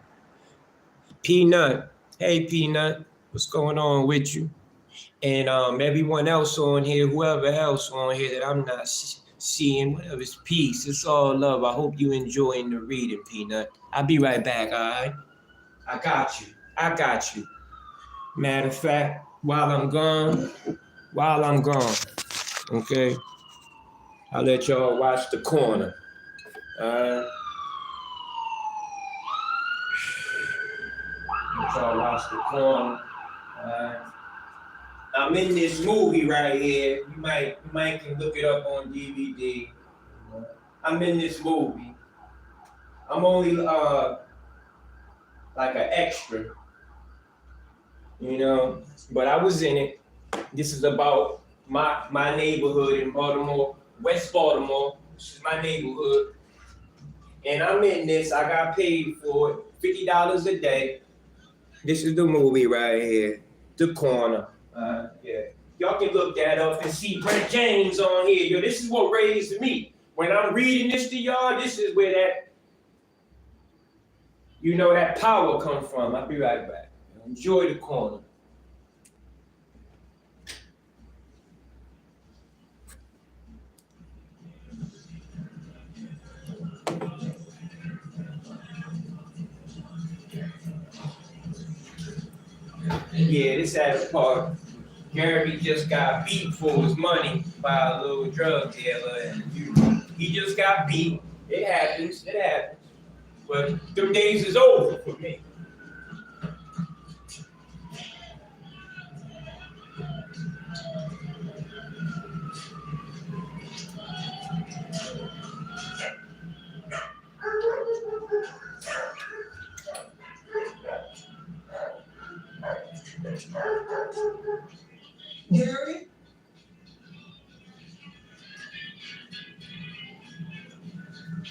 Peanut. Hey, Peanut. What's going on with you? And everyone else on here, whoever else on here that I'm not seeing, whatever, it's peace. It's all love. I hope you enjoying the reading, Peanut. I'll be right back, all right? I got you. I got you. Matter of fact, while I'm gone, okay, I'll let y'all watch the corner. All right? Let y'all watch the corner. All right? I'm in this movie right here. You might can look it up on DVD. I'm in this movie. I'm only like an extra, you know, but I was in it. This is about my neighborhood in Baltimore, West Baltimore. This is my neighborhood, and I'm in this. I got paid for it, $50 a day. This is the movie right here, The Corner. Yeah. Y'all can look that up and see Brent James on here. Yo, this is what raised me. When I'm reading this to y'all, this is where that, you know, that power comes from. I'll be right back. Enjoy The Corner. Yeah, this at a park. Gary just got beat for his money by a little drug dealer, and he just got beat. It happens. But them days is over for me. Gary?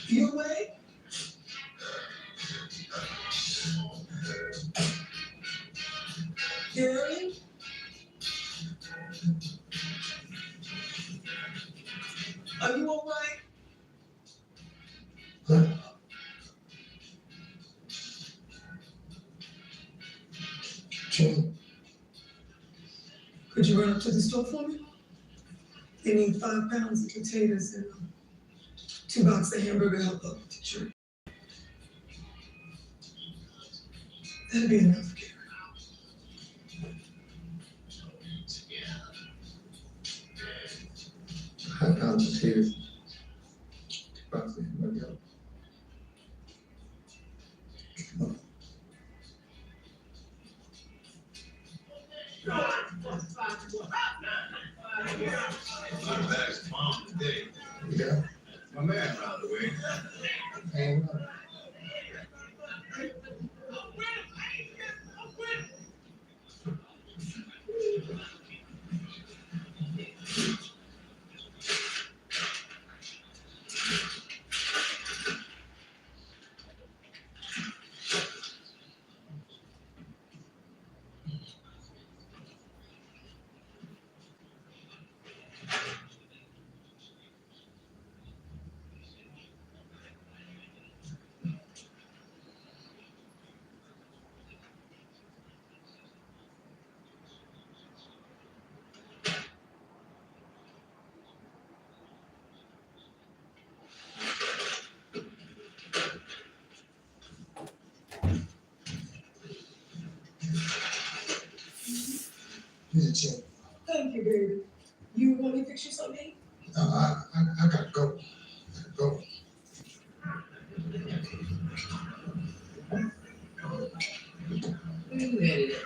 You awake? Gary? Are you all right? Jane, Could you run up to the store for me? They need 5 pounds of potatoes and 2 boxes of hamburger helper to church. That'd be enough, Gary. 5 pounds of potatoes, 2 boxes of hamburger. Yeah. My man, by the way. Hang on. Here's a check. Thank you, baby. You want me to fix you something? No, I gotta go. Where you headed?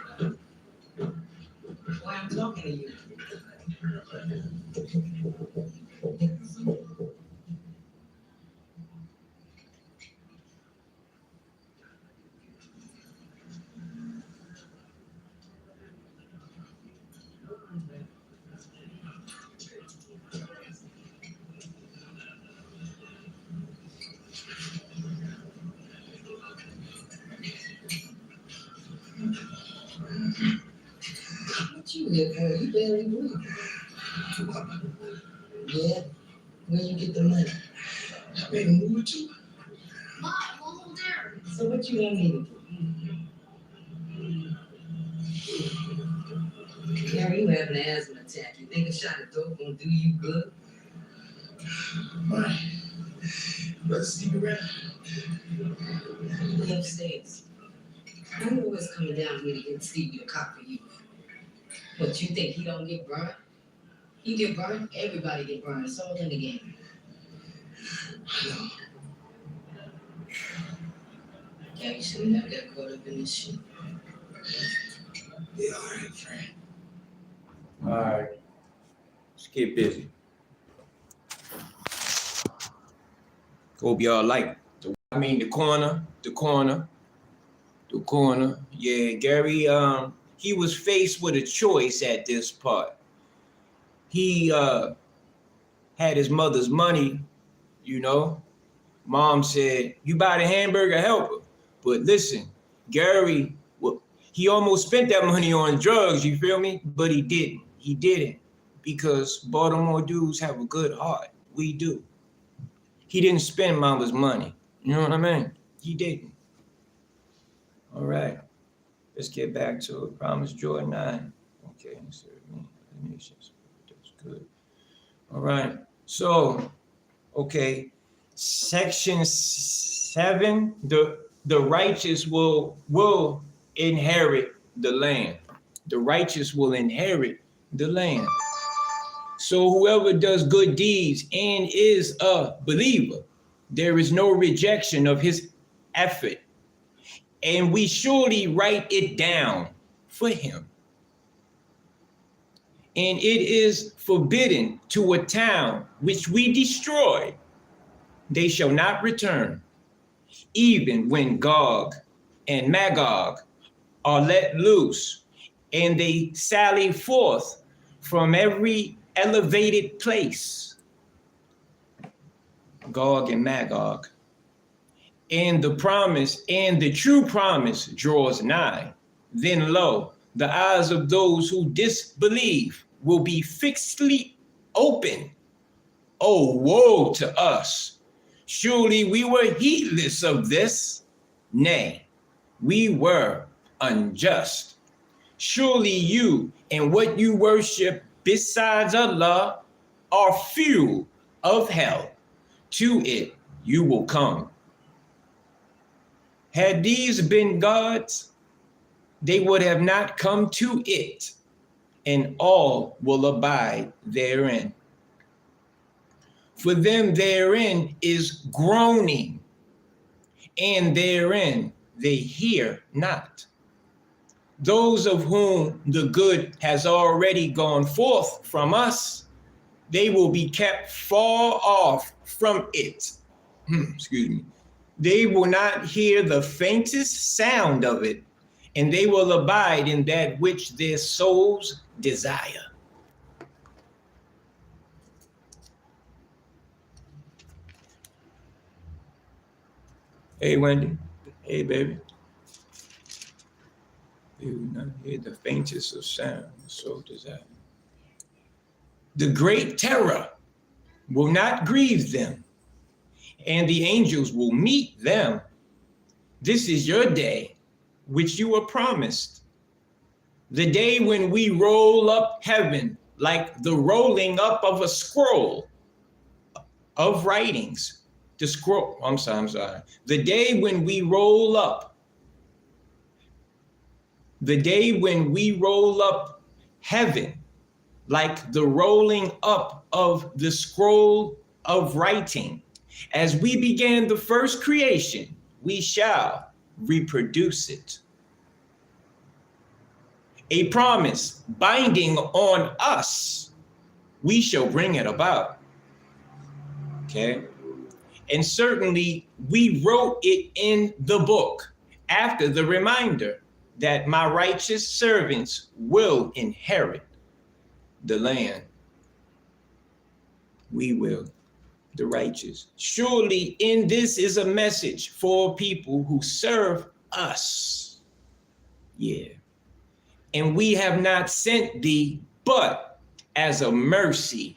Why I'm talking to you? What you here for? You barely breathe. Yeah? Where you get the money? I made a move or two. Mom, hold there. So what you want me to do? Gary, you have an asthma attack. You think a shot of dope gonna do you good? Right. Better sneak around. He upstairs. I'm always coming down here to get Stevie a cop for you. But you think he don't get burned? He get burned, everybody get burned. It's all in the game. I know. Gary shouldn't have got caught up in this shit. Yeah, all right, friend. All right. Let's get busy. Hope y'all like the corner. Yeah, Gary, he was faced with a choice at this part. He had his mother's money, you know. Mom said, you buy the hamburger, help her. But listen, Gary, well, he almost spent that money on drugs, you feel me? But he didn't. He didn't, because Baltimore dudes have a good heart. We do. He didn't spend mama's money. You know what I mean? He didn't. All right. Let's get back to it. Promise Joy 9. Okay. That's good. All right. So, okay. Section 7, the righteous will inherit the land. The righteous will inherit the land. So whoever does good deeds and is a believer, there is no rejection of his effort. And we surely write it down for him. And it is forbidden to a town which we destroy. They shall not return, even when Gog and Magog are let loose, and they sally forth from every elevated place. Gog and Magog. And the promise and the true promise draws nigh. Then lo, the eyes of those who disbelieve will be fixedly open. Oh, woe to us. Surely we were heedless of this. Nay, we were unjust. Surely you and what you worship besides Allah are fuel of hell. To it you will come. Had these been gods, they would have not come to it, and all will abide therein. For them therein is groaning, and therein they hear not. Those of whom the good has already gone forth from us, they will be kept far off from it. Excuse me. They will not hear the faintest sound of it, and they will abide in that which their souls desire. Hey, Wendy. Hey, baby. They will not hear the faintest of sound, the soul desire. The great terror will not grieve them, and the angels will meet them. This is your day, which you were promised. The day when we roll up heaven like the rolling up of a scroll of writings. The scroll, I'm sorry. The day when we roll up. The day when we roll up heaven like the rolling up of the scroll of writing. As we began the first creation, we shall reproduce it. A promise binding on us, we shall bring it about. Okay? And certainly we wrote it in the book after the reminder that my righteous servants will inherit the land. We will, the righteous. Surely in this is a message for people who serve us. Yeah. And we have not sent thee but as a mercy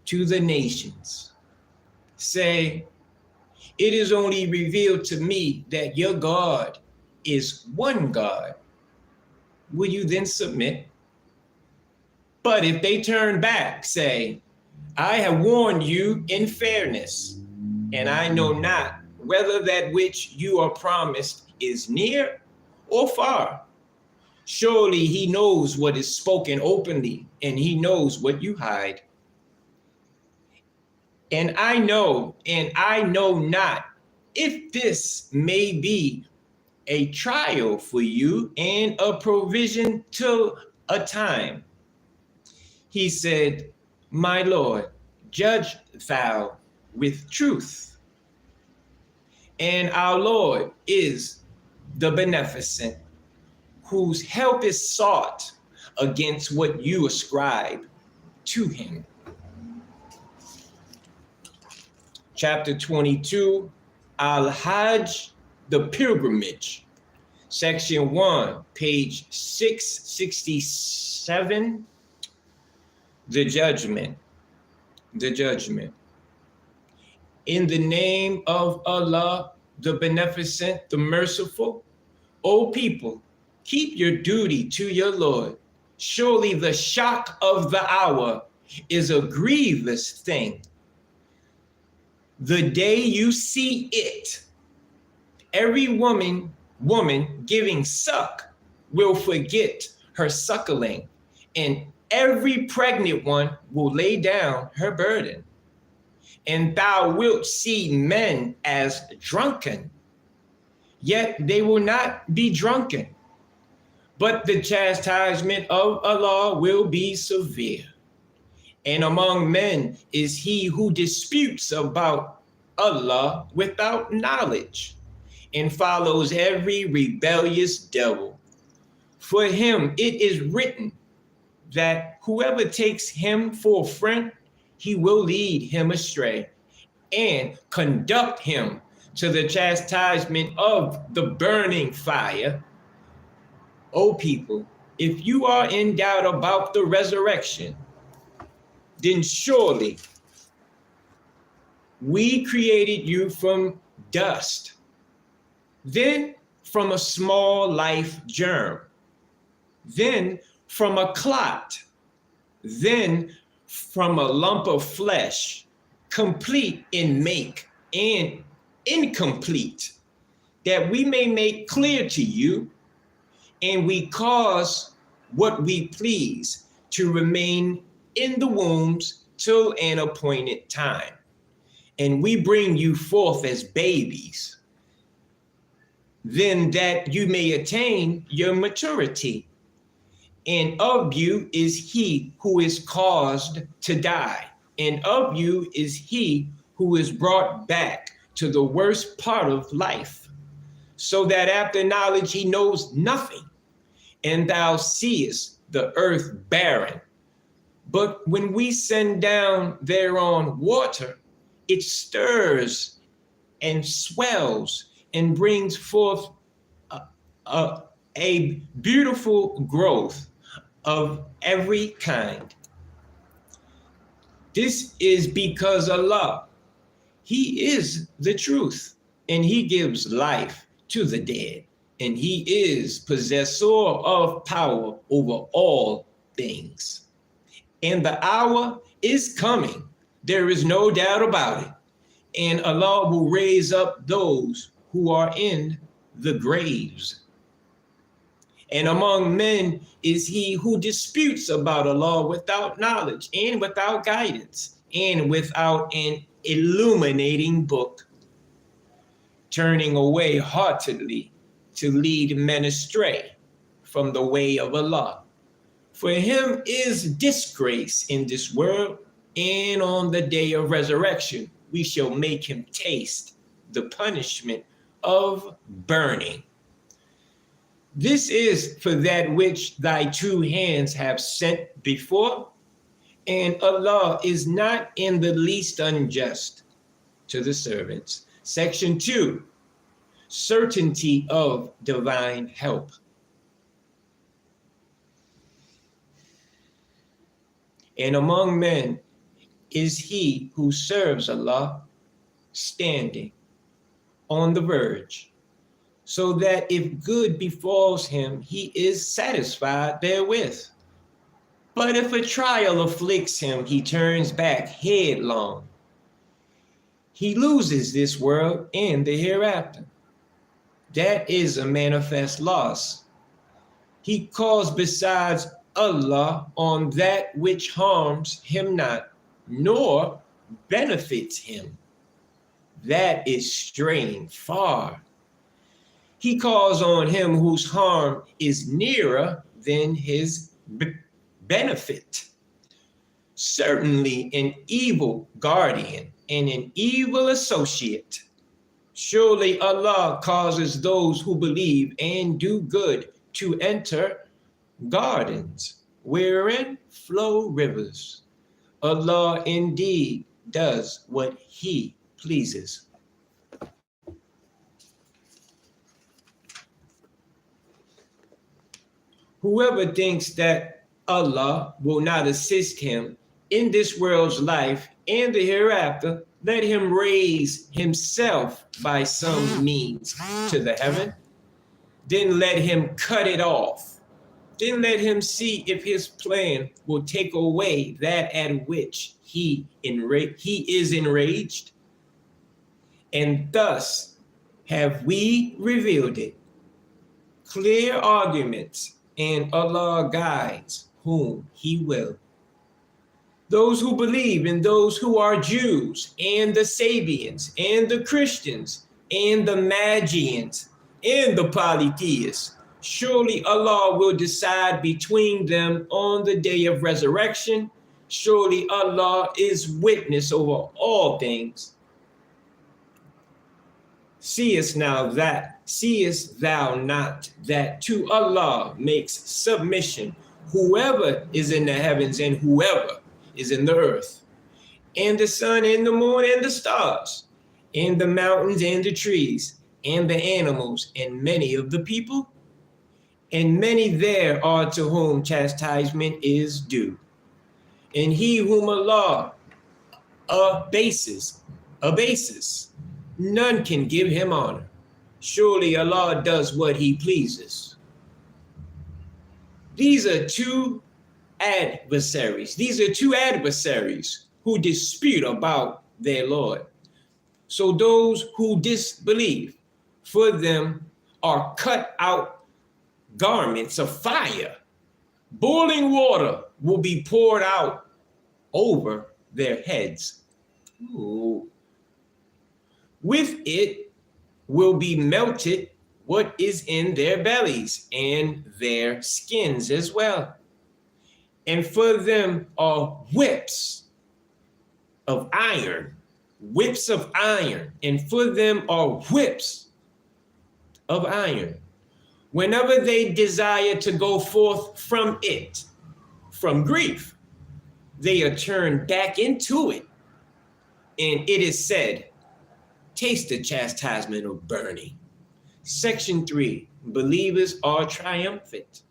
to the nations. Say, it is only revealed to me that your God is one God. Will you then submit? But if they turn back, say, I have warned you in fairness, and I know not whether that which you are promised is near or far. Surely he knows what is spoken openly, and he knows what you hide. And I know not if this may be a trial for you and a provision till a time. He said, my Lord, judge thou with truth. And our Lord is the beneficent, whose help is sought against what you ascribe to him. Chapter 22, Al-Hajj, the pilgrimage. Section 1, page 667, the judgment. In the name of Allah, the beneficent, the merciful, O people, keep your duty to your Lord. Surely the shock of the hour is a grievous thing. The day you see it, every woman giving suck will forget her suckling, and every pregnant one will lay down her burden. And thou wilt see men as drunken, yet they will not be drunken. But the chastisement of Allah will be severe. And among men is he who disputes about Allah without knowledge and follows every rebellious devil. For him it is written that whoever takes him for a friend, he will lead him astray and conduct him to the chastisement of the burning fire. O people, if you are in doubt about the resurrection, then surely we created you from dust, then from a small life germ, then from a clot, then from a lump of flesh, complete in make and incomplete, that we may make clear to you, and we cause what we please to remain in the wombs till an appointed time. And we bring you forth as babies, then that you may attain your maturity. And of you is he who is caused to die, and of you is he who is brought back to the worst part of life, so that after knowledge he knows nothing, and thou seest the earth barren. But when we send down thereon water, it stirs and swells and brings forth a beautiful growth of every kind. This is because Allah, he is the truth, and he gives life to the dead, and he is possessor of power over all things. And the hour is coming, there is no doubt about it, and Allah will raise up those who are in the graves. And among men is he who disputes about Allah without knowledge and without guidance and without an illuminating book, turning away heartedly to lead men astray from the way of Allah. For him is disgrace in this world, and on the day of resurrection we shall make him taste the punishment of burning. This is for that which thy two hands have sent before, and Allah is not in the least unjust to the servants. Section 2, certainty of divine help. And among men is he who serves Allah, standing on the verge, so that if good befalls him, he is satisfied therewith. But if a trial afflicts him, he turns back headlong. He loses this world and the hereafter. That is a manifest loss. He calls besides Allah on that which harms him not, nor benefits him. That is straying far. He calls on him whose harm is nearer than his benefit. Certainly an evil guardian and an evil associate. Surely Allah causes those who believe and do good to enter gardens wherein flow rivers. Allah indeed does what he pleases. Whoever thinks that Allah will not assist him in this world's life and the hereafter, let him raise himself by some means to the heaven. Then let him cut it off. Then let him see if his plan will take away that at which he is enraged. And thus have we revealed it. Clear arguments, and Allah guides whom he will. Those who believe and those who are Jews and the Sabians and the Christians and the Magians and the polytheists, surely Allah will decide between them on the day of resurrection. Surely Allah is witness over all things. Seest thou not that to Allah makes submission whoever is in the heavens and whoever is in the earth, and the sun and the moon and the stars, and the mountains and the trees, and the animals, and many of the people? And many there are to whom chastisement is due. And he whom Allah abases, none can give him honor. Surely Allah does what he pleases. These are two adversaries who dispute about their Lord. So those who disbelieve, for them are cut out garments of fire. Boiling water will be poured out over their heads. Ooh. With it will be melted what is in their bellies and their skins as well. And for them are whips of iron, and for them are whips of iron. Whenever they desire to go forth from it, from grief, they are turned back into it. And it is said, taste the chastisement of burning. Section 3, believers are triumphant.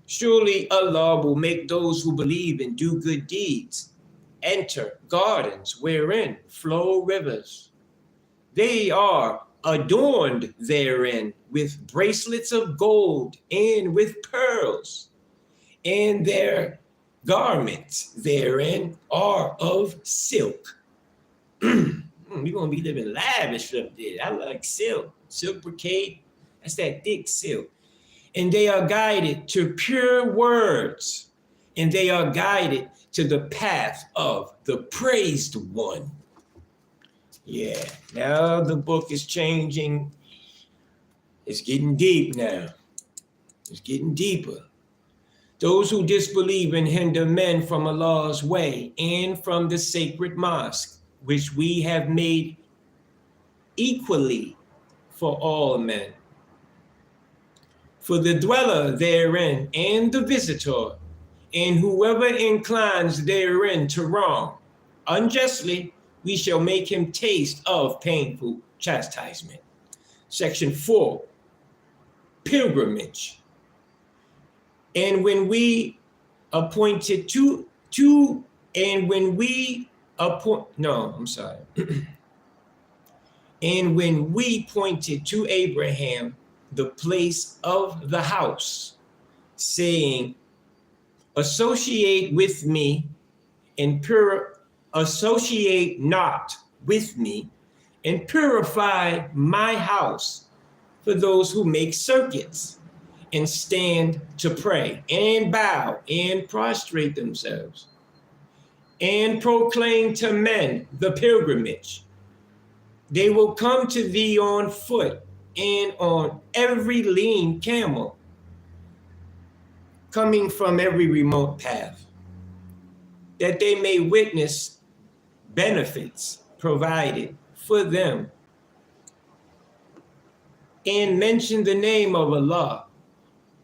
Surely Allah will make those who believe and do good deeds enter gardens wherein flow rivers. They are adorned therein with bracelets of gold and with pearls, and their garments therein are of silk. We're going to be living lavish up there. I like silk brocade. That's that thick silk. And they are guided to pure words, and they are guided to the path of the praised one. Yeah, now the book is changing. It's getting deep now. It's getting deeper. Those who disbelieve and hinder men from Allah's way and from the sacred mosque, which we have made equally for all men, for the dweller therein and the visitor, and whoever inclines therein to wrong unjustly, we shall make him taste of painful chastisement. Section 4, pilgrimage. And when we appointed to And when we and when we pointed to Abraham the place of the house, saying, associate with me and associate not with me and purify my house for those who make circuits and stand to pray and bow and prostrate themselves and proclaim to men the pilgrimage. They will come to thee on foot and on every lean camel, coming from every remote path, that they may witness benefits provided for them and mention the name of Allah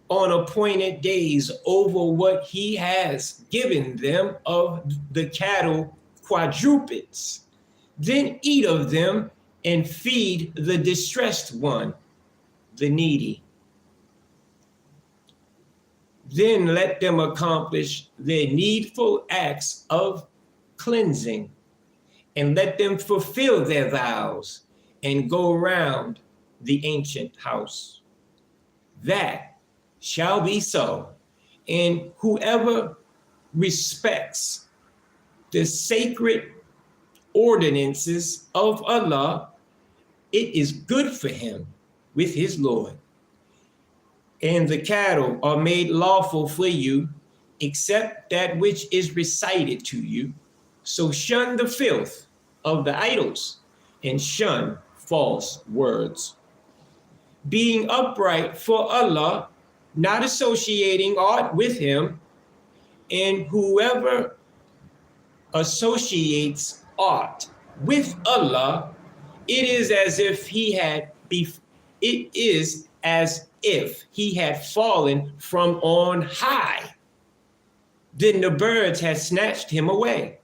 on appointed days over what he has given them of the cattle quadrupeds. Then eat of them and feed the distressed one, the needy. Then let them accomplish their needful acts of cleansing, and let them fulfill their vows and go round the ancient house. That shall be so. And whoever respects the sacred ordinances of Allah, it is good for him with his Lord. And the cattle are made lawful for you, except that which is recited to you. So shun the filth of the idols and shun false words. Being upright for Allah, not associating aught with him, and whoever associates aught with Allah, it is as if he had fallen from on high. Then the birds had snatched him away,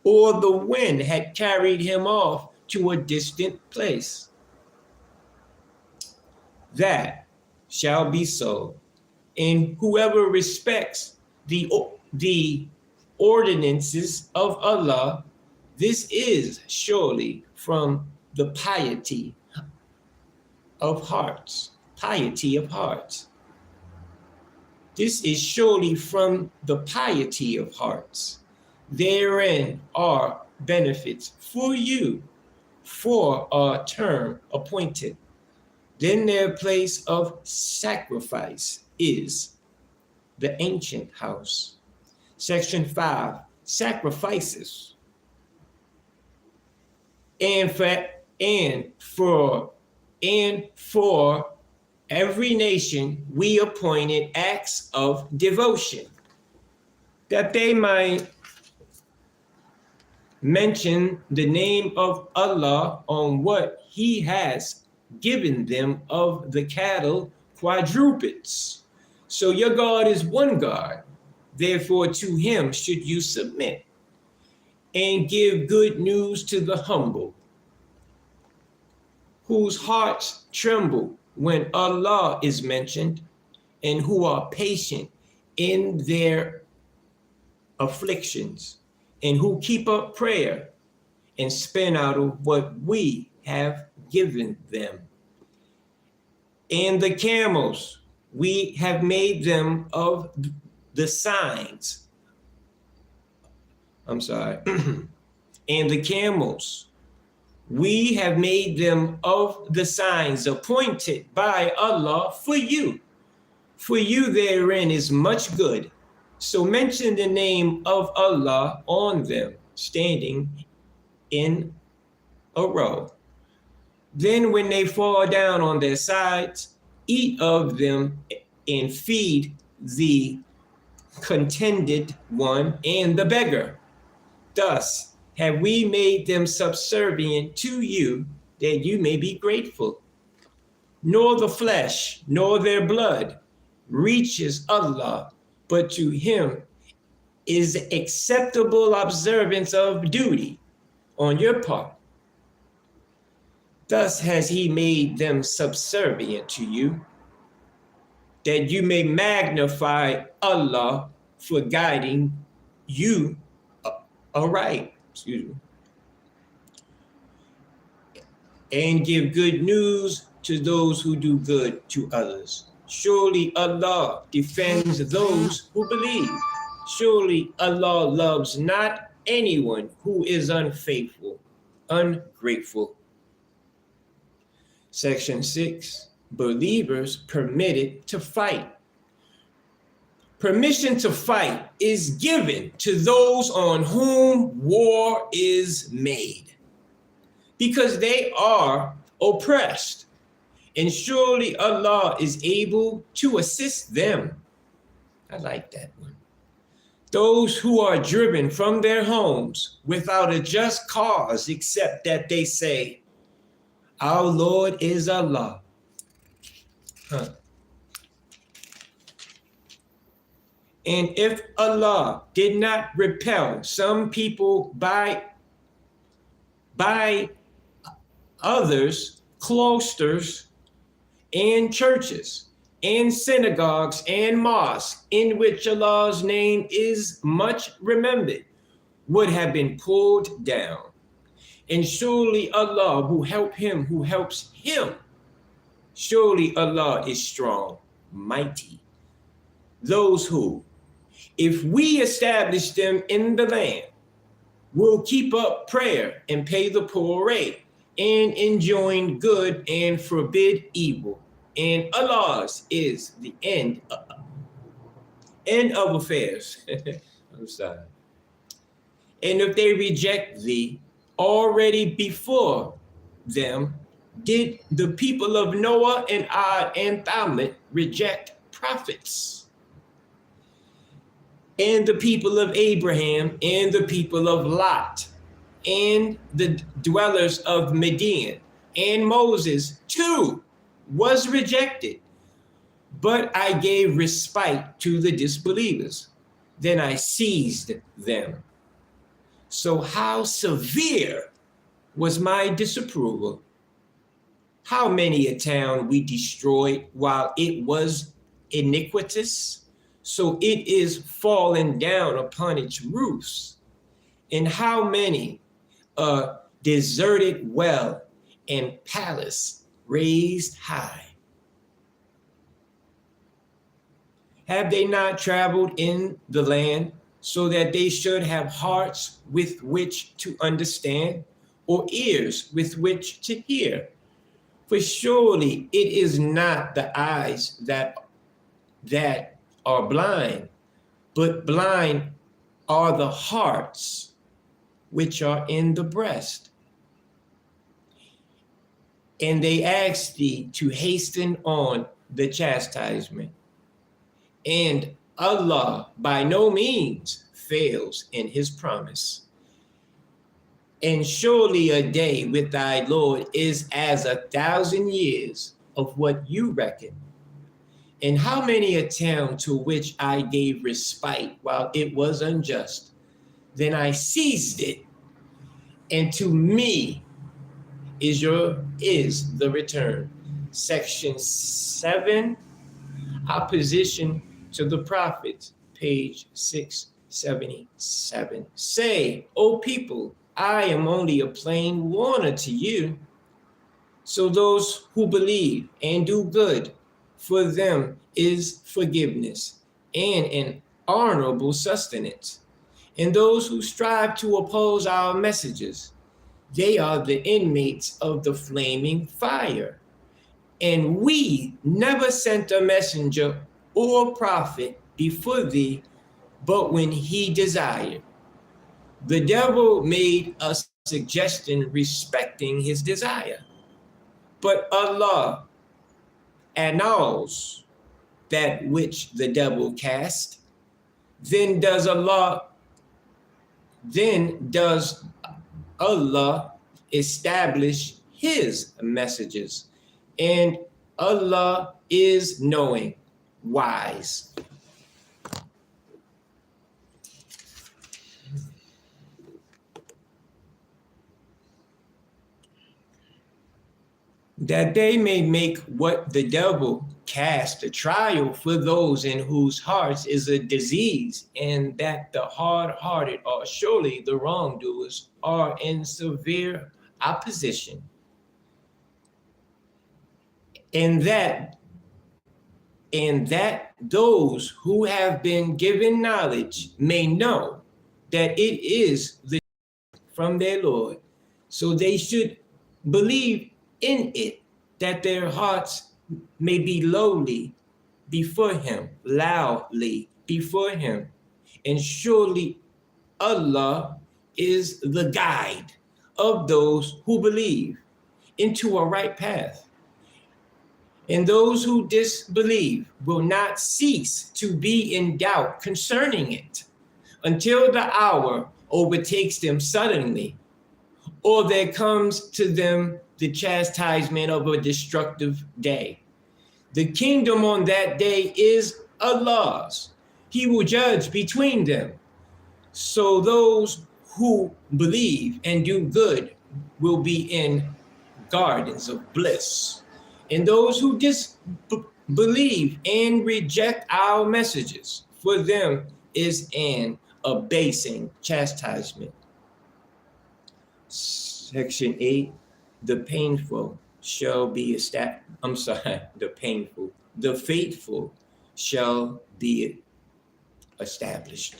or the wind had carried him off to a distant place. That shall be so. And whoever respects the ordinances of Allah, this is surely from the piety of hearts. Piety of hearts. This is surely from the piety of hearts. Therein are benefits for you for a term appointed. Then their place of sacrifice is the ancient house. Section 5, sacrifices. And for every nation we appointed acts of devotion, that they might mention the name of Allah on what he has given them of the cattle quadrupeds. So your God is one God, therefore to him should you submit, and give good news to the humble, whose hearts tremble when Allah is mentioned, and who are patient in their afflictions, and who keep up prayer and spend out of what we have given them. And the camels, we have made them of the signs. And the camels, we have made them of the signs appointed by Allah for you. For you therein is much good. So mention the name of Allah on them, standing in a row. Then when they fall down on their sides, eat of them and feed the contented one and the beggar. Thus have we made them subservient to you, that you may be grateful. Nor the flesh, nor their blood reaches Allah, but to him is acceptable observance of duty on your part. Thus has he made them subservient to you, that you may magnify Allah for guiding you aright, and give good news to those who do good to others. Surely Allah defends those who believe. Surely Allah loves not anyone who is unfaithful, ungrateful. Section 6, believers permitted to fight. Permission to fight is given to those on whom war is made, because they are oppressed, and surely Allah is able to assist them. I like that one. Those who are driven from their homes without a just cause, except that they say, our Lord is Allah. And if Allah did not repel some people by others, cloisters and churches and synagogues and mosques in which Allah's name is much remembered, would have been pulled down. And surely Allah will help him who helps him. Surely Allah is strong, mighty. Those who, if we establish them in the land, will keep up prayer and pay the poor rate and enjoin good and forbid evil. And Allah's is the end of affairs. I'm sorry. And if they reject thee, already before them did the people of Noah and Ad and Thamud reject prophets, and the people of Abraham and the people of Lot and the dwellers of Midian, and Moses too was rejected. But I gave respite to the disbelievers. Then I seized them. So how severe was my disapproval? How many a town we destroyed while it was iniquitous? So it is fallen down upon its roofs. And how many a deserted well and palace raised high? Have they not traveled in the land so that they should have hearts with which to understand, or ears with which to hear? For surely it is not the eyes that are blind, but blind are the hearts which are in the breast. And they ask thee to hasten on the chastisement. And Allah by no means fails in his promise. And surely a day with thy Lord is as 1,000 years of what you reckon. And how many a town to which I gave respite while it was unjust? Then I seized it, and to me is the return. Section 7, opposition to the prophets, page 677. Say, O people, I am only a plain warner to you. So those who believe and do good, for them is forgiveness and an honorable sustenance. And those who strive to oppose our messages, they are the inmates of the flaming fire. And we never sent a messenger or prophet before thee, but when he desired. The devil made a suggestion respecting his desire, but Allah annuls that which the devil cast. Then does Allah establish his messages, and Allah is knowing, wise. That they may make what the devil cast a trial for those in whose hearts is a disease, and that the hard-hearted are surely the wrongdoers are in severe opposition, and that those who have been given knowledge may know that it is the from their Lord, so they should believe in it, that their hearts may be lowly before him, loudly before him. And surely Allah is the guide of those who believe into a right path. And those who disbelieve will not cease to be in doubt concerning it until the hour overtakes them suddenly, or there comes to them the chastisement of a destructive day. The kingdom on that day is Allah's. He will judge between them. So those who believe and do good will be in gardens of bliss. And those who disbelieve and reject our messages, for them is an abasing chastisement. Section 8, the painful shall be the faithful shall be established.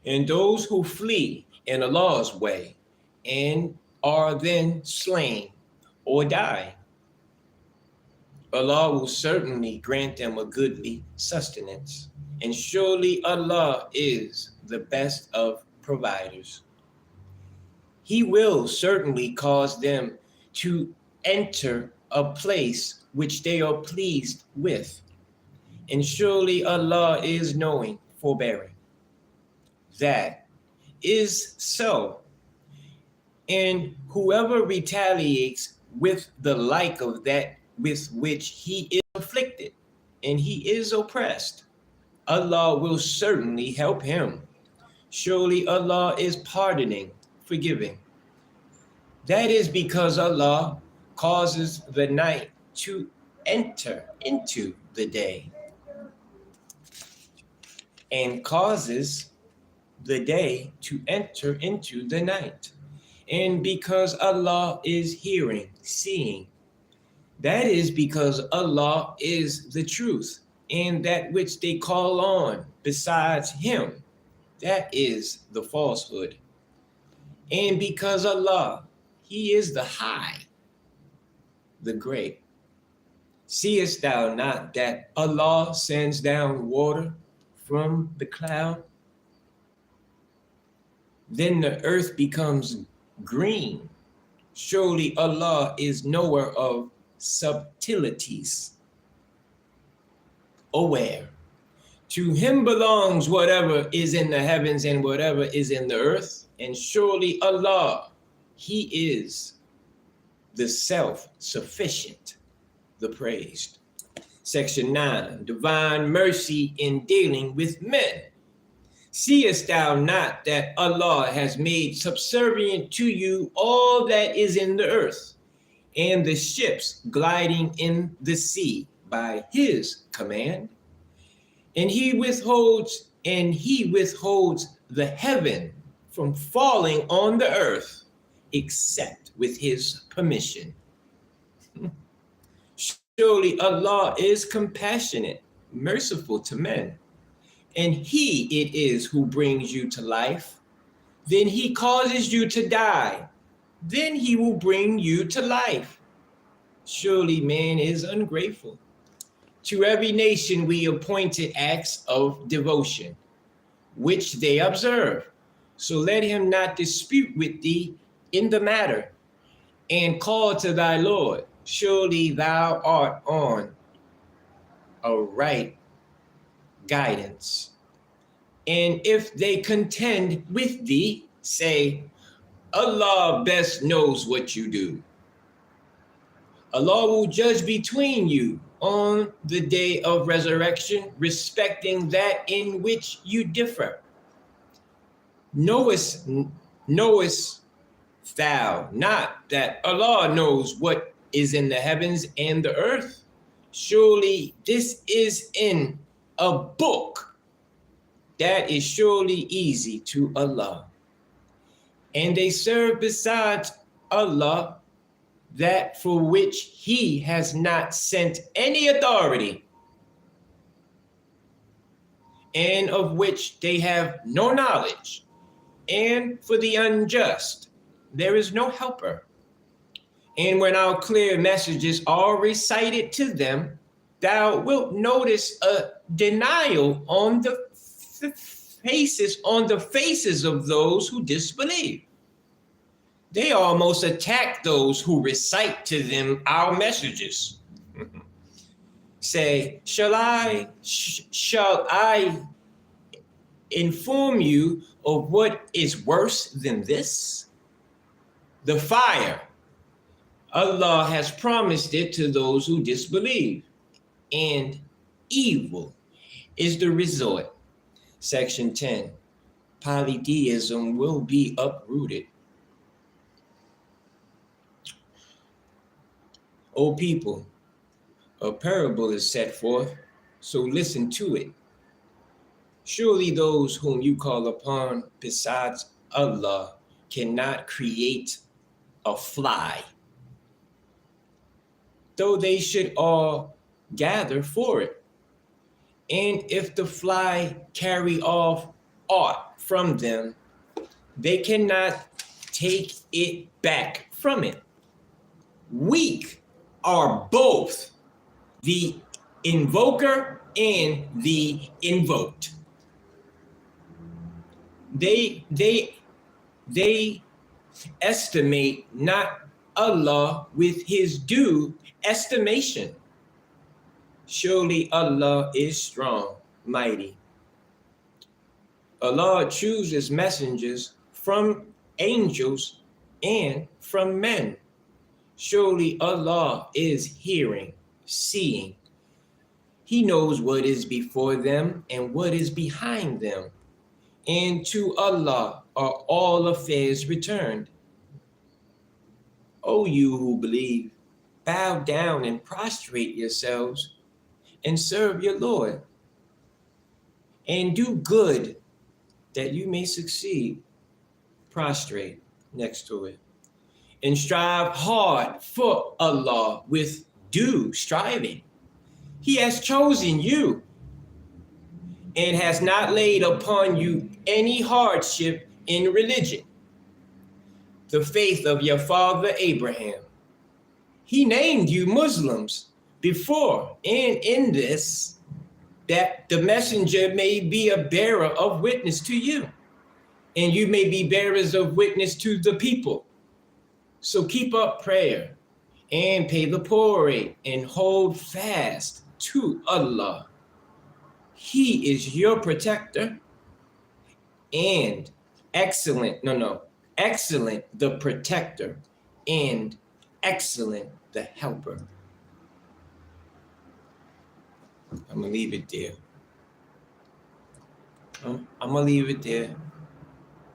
And those who flee in Allah's way and are then slain or die, Allah will certainly grant them a goodly sustenance. And surely Allah is the best of providers. He will certainly cause them to enter a place which they are pleased with. And surely Allah is knowing, forbearing. That is so. And whoever retaliates with the like of that with which he is afflicted and he is oppressed, Allah will certainly help him. Surely Allah is pardoning, forgiving. That is because Allah causes the night to enter into the day and causes the day to enter into the night. And because Allah is hearing, seeing, that is because Allah is the truth, and that which they call on besides him, that is the falsehood. And because Allah, he is the high, the great. Seest thou not that Allah sends down water from the cloud? Then the earth becomes green. Surely Allah is knower of subtleties, aware. To him belongs whatever is in the heavens and whatever is in the earth. And surely Allah, he is the self-sufficient, the praised. Section 9, divine mercy in dealing with men. Seest thou not that Allah has made subservient to you all that is in the earth, and the ships gliding in the sea by his command? And he withholds the heaven from falling on the earth, except with his permission. Surely Allah is compassionate, merciful to men. And he it is who brings you to life. Then he causes you to die. Then he will bring you to life. Surely man is ungrateful. To every nation we appointed acts of devotion, which they observe. So let him not dispute with thee in the matter, and call to thy Lord. Surely thou art on a right guidance. And if they contend with thee, say, Allah best knows what you do. Allah will judge between you on the day of resurrection, respecting that in which you differ. Knowest thou not that Allah knows what is in the heavens and the earth? Surely this is in a book that is surely easy to Allah. And they serve besides Allah that for which he has not sent any authority, and of which they have no knowledge. And for the unjust, there is no helper. And when our clear messages are recited to them, thou wilt notice a denial on the faces of those who disbelieve. They almost attack those who recite to them our messages. Say, shall I inform you of what is worse than this? The fire. Allah has promised it to those who disbelieve, and evil is the resort. Section 10. Polytheism will be uprooted. O people, a parable is set forth, so listen to it. Surely those whom you call upon besides Allah cannot create a fly, though they should all gather for it. And if the fly carry off aught from them, they cannot take it back from it. Weak are both the invoker and the invoked. They estimate not Allah with his due estimation. Surely Allah is strong, mighty. Allah chooses messengers from angels and from men. Surely Allah is hearing, seeing. He knows what is before them and what is behind them. And to Allah are all affairs returned. O you who believe, bow down and prostrate yourselves and serve your Lord. And do good that you may succeed. Prostrate next to it. And strive hard for Allah with due striving. He has chosen you and has not laid upon you any hardship in religion. The faith of your father Abraham. He named you Muslims before, and in this, that the messenger may be a bearer of witness to you, and you may be bearers of witness to the people. So keep up prayer and pay the poor rate and hold fast to Allah. He is your protector and excellent the protector and excellent the helper. I'm gonna leave it there. I'm gonna leave it there.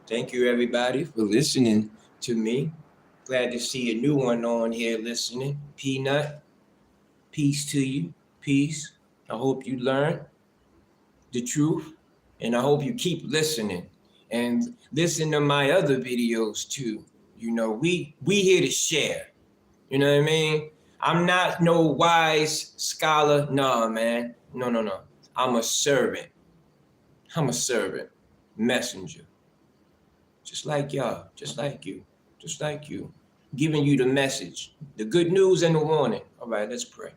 Thank you everybody for listening to me. Glad to see a new one on here listening. Peanut, peace to you. Peace. I hope you learn the truth, and I hope you keep listening and listen to my other videos too. You know, we here to share. You know what I mean? I'm not no wise scholar. No, man. No. I'm a servant. Messenger. Just like y'all, just like you. Giving you the message, the good news and the warning. All right, let's pray.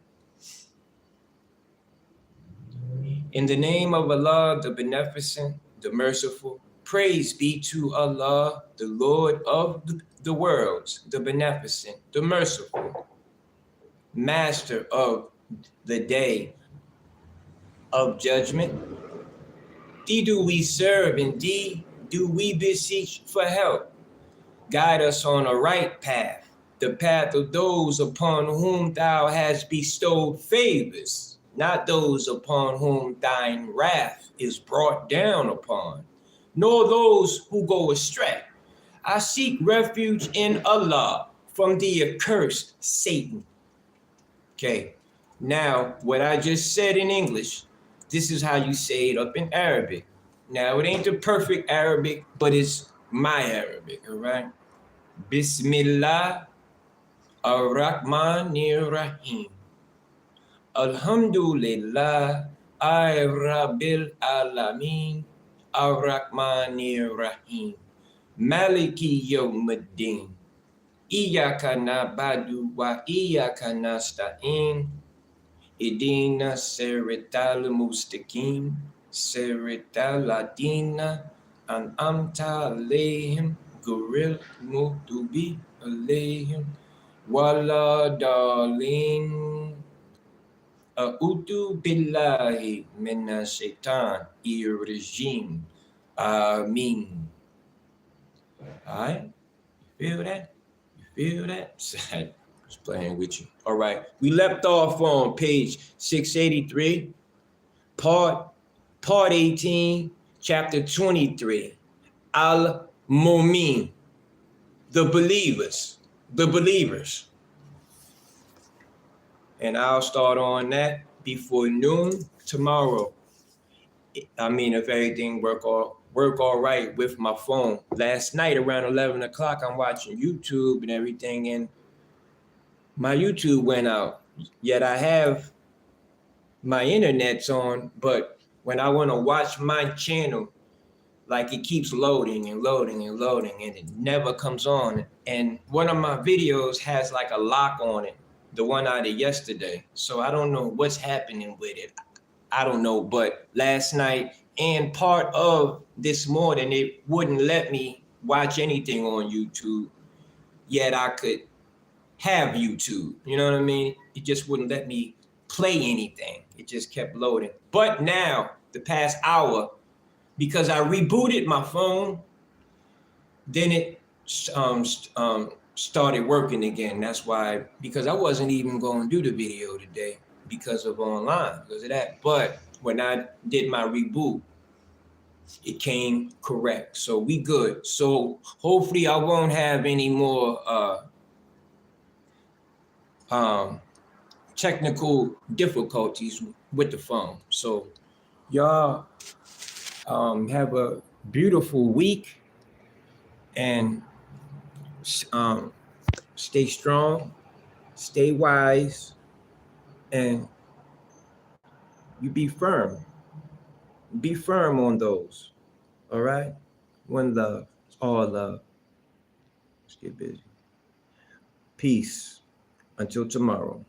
In the name of Allah, the Beneficent, the Merciful, praise be to Allah, the Lord of the worlds, the Beneficent, the Merciful, Master of the day of judgment. Thee do we serve, and thee do we beseech for help. Guide us on a right path, the path of those upon whom thou hast bestowed favors, not those upon whom thine wrath is brought down upon, nor those who go astray. I seek refuge in Allah from the accursed Satan. Okay, now what I just said in English, this is how you say it up in Arabic. Now it ain't the perfect Arabic, but it's my Arabic, all right? Bismillah ar-Rahmanir Rahim. Alhamdulillah Rabbil Alameen ar-Rahmanir Rahim. Maliki Yawmiddin. Iyaka na'budu wa iyaka nasta'in. Idina siratal mustaqim. Siratal ladina an'amta alayhim ghayril maghdubi alayhim wala dalin. A'udhu billahi minash shaitanir rajim. Ameen. All right, you feel that? Feel that? Just playing with you. All right. We left off on page 683, part 18, chapter 23. Al-Mu'min, the believers. And I'll start on that before noon tomorrow. I mean, if everything work all right with my phone. Last night around 11 o'clock, I'm watching YouTube and everything, and my YouTube went out. Yet I have my internet's on, but when I want to watch my channel, like it keeps loading and loading and loading, and it never comes on. And one of my videos has like a lock on it, the one I did yesterday. So I don't know what's happening with it. I don't know, but last night and part of this morning, it wouldn't let me watch anything on YouTube, yet I could have YouTube. You know what I mean? It just wouldn't let me play anything. It just kept loading. But now, the past hour, because I rebooted my phone, then it started working again. That's why, because I wasn't even going to do the video today because of online, because of that. But when I did my reboot, it came correct. So we good. So hopefully I won't have any more technical difficulties with the phone. So y'all have a beautiful week, and stay strong, stay wise, and you be firm. Be firm on those. All right? One love. All love. Let's get busy. Peace. Until tomorrow.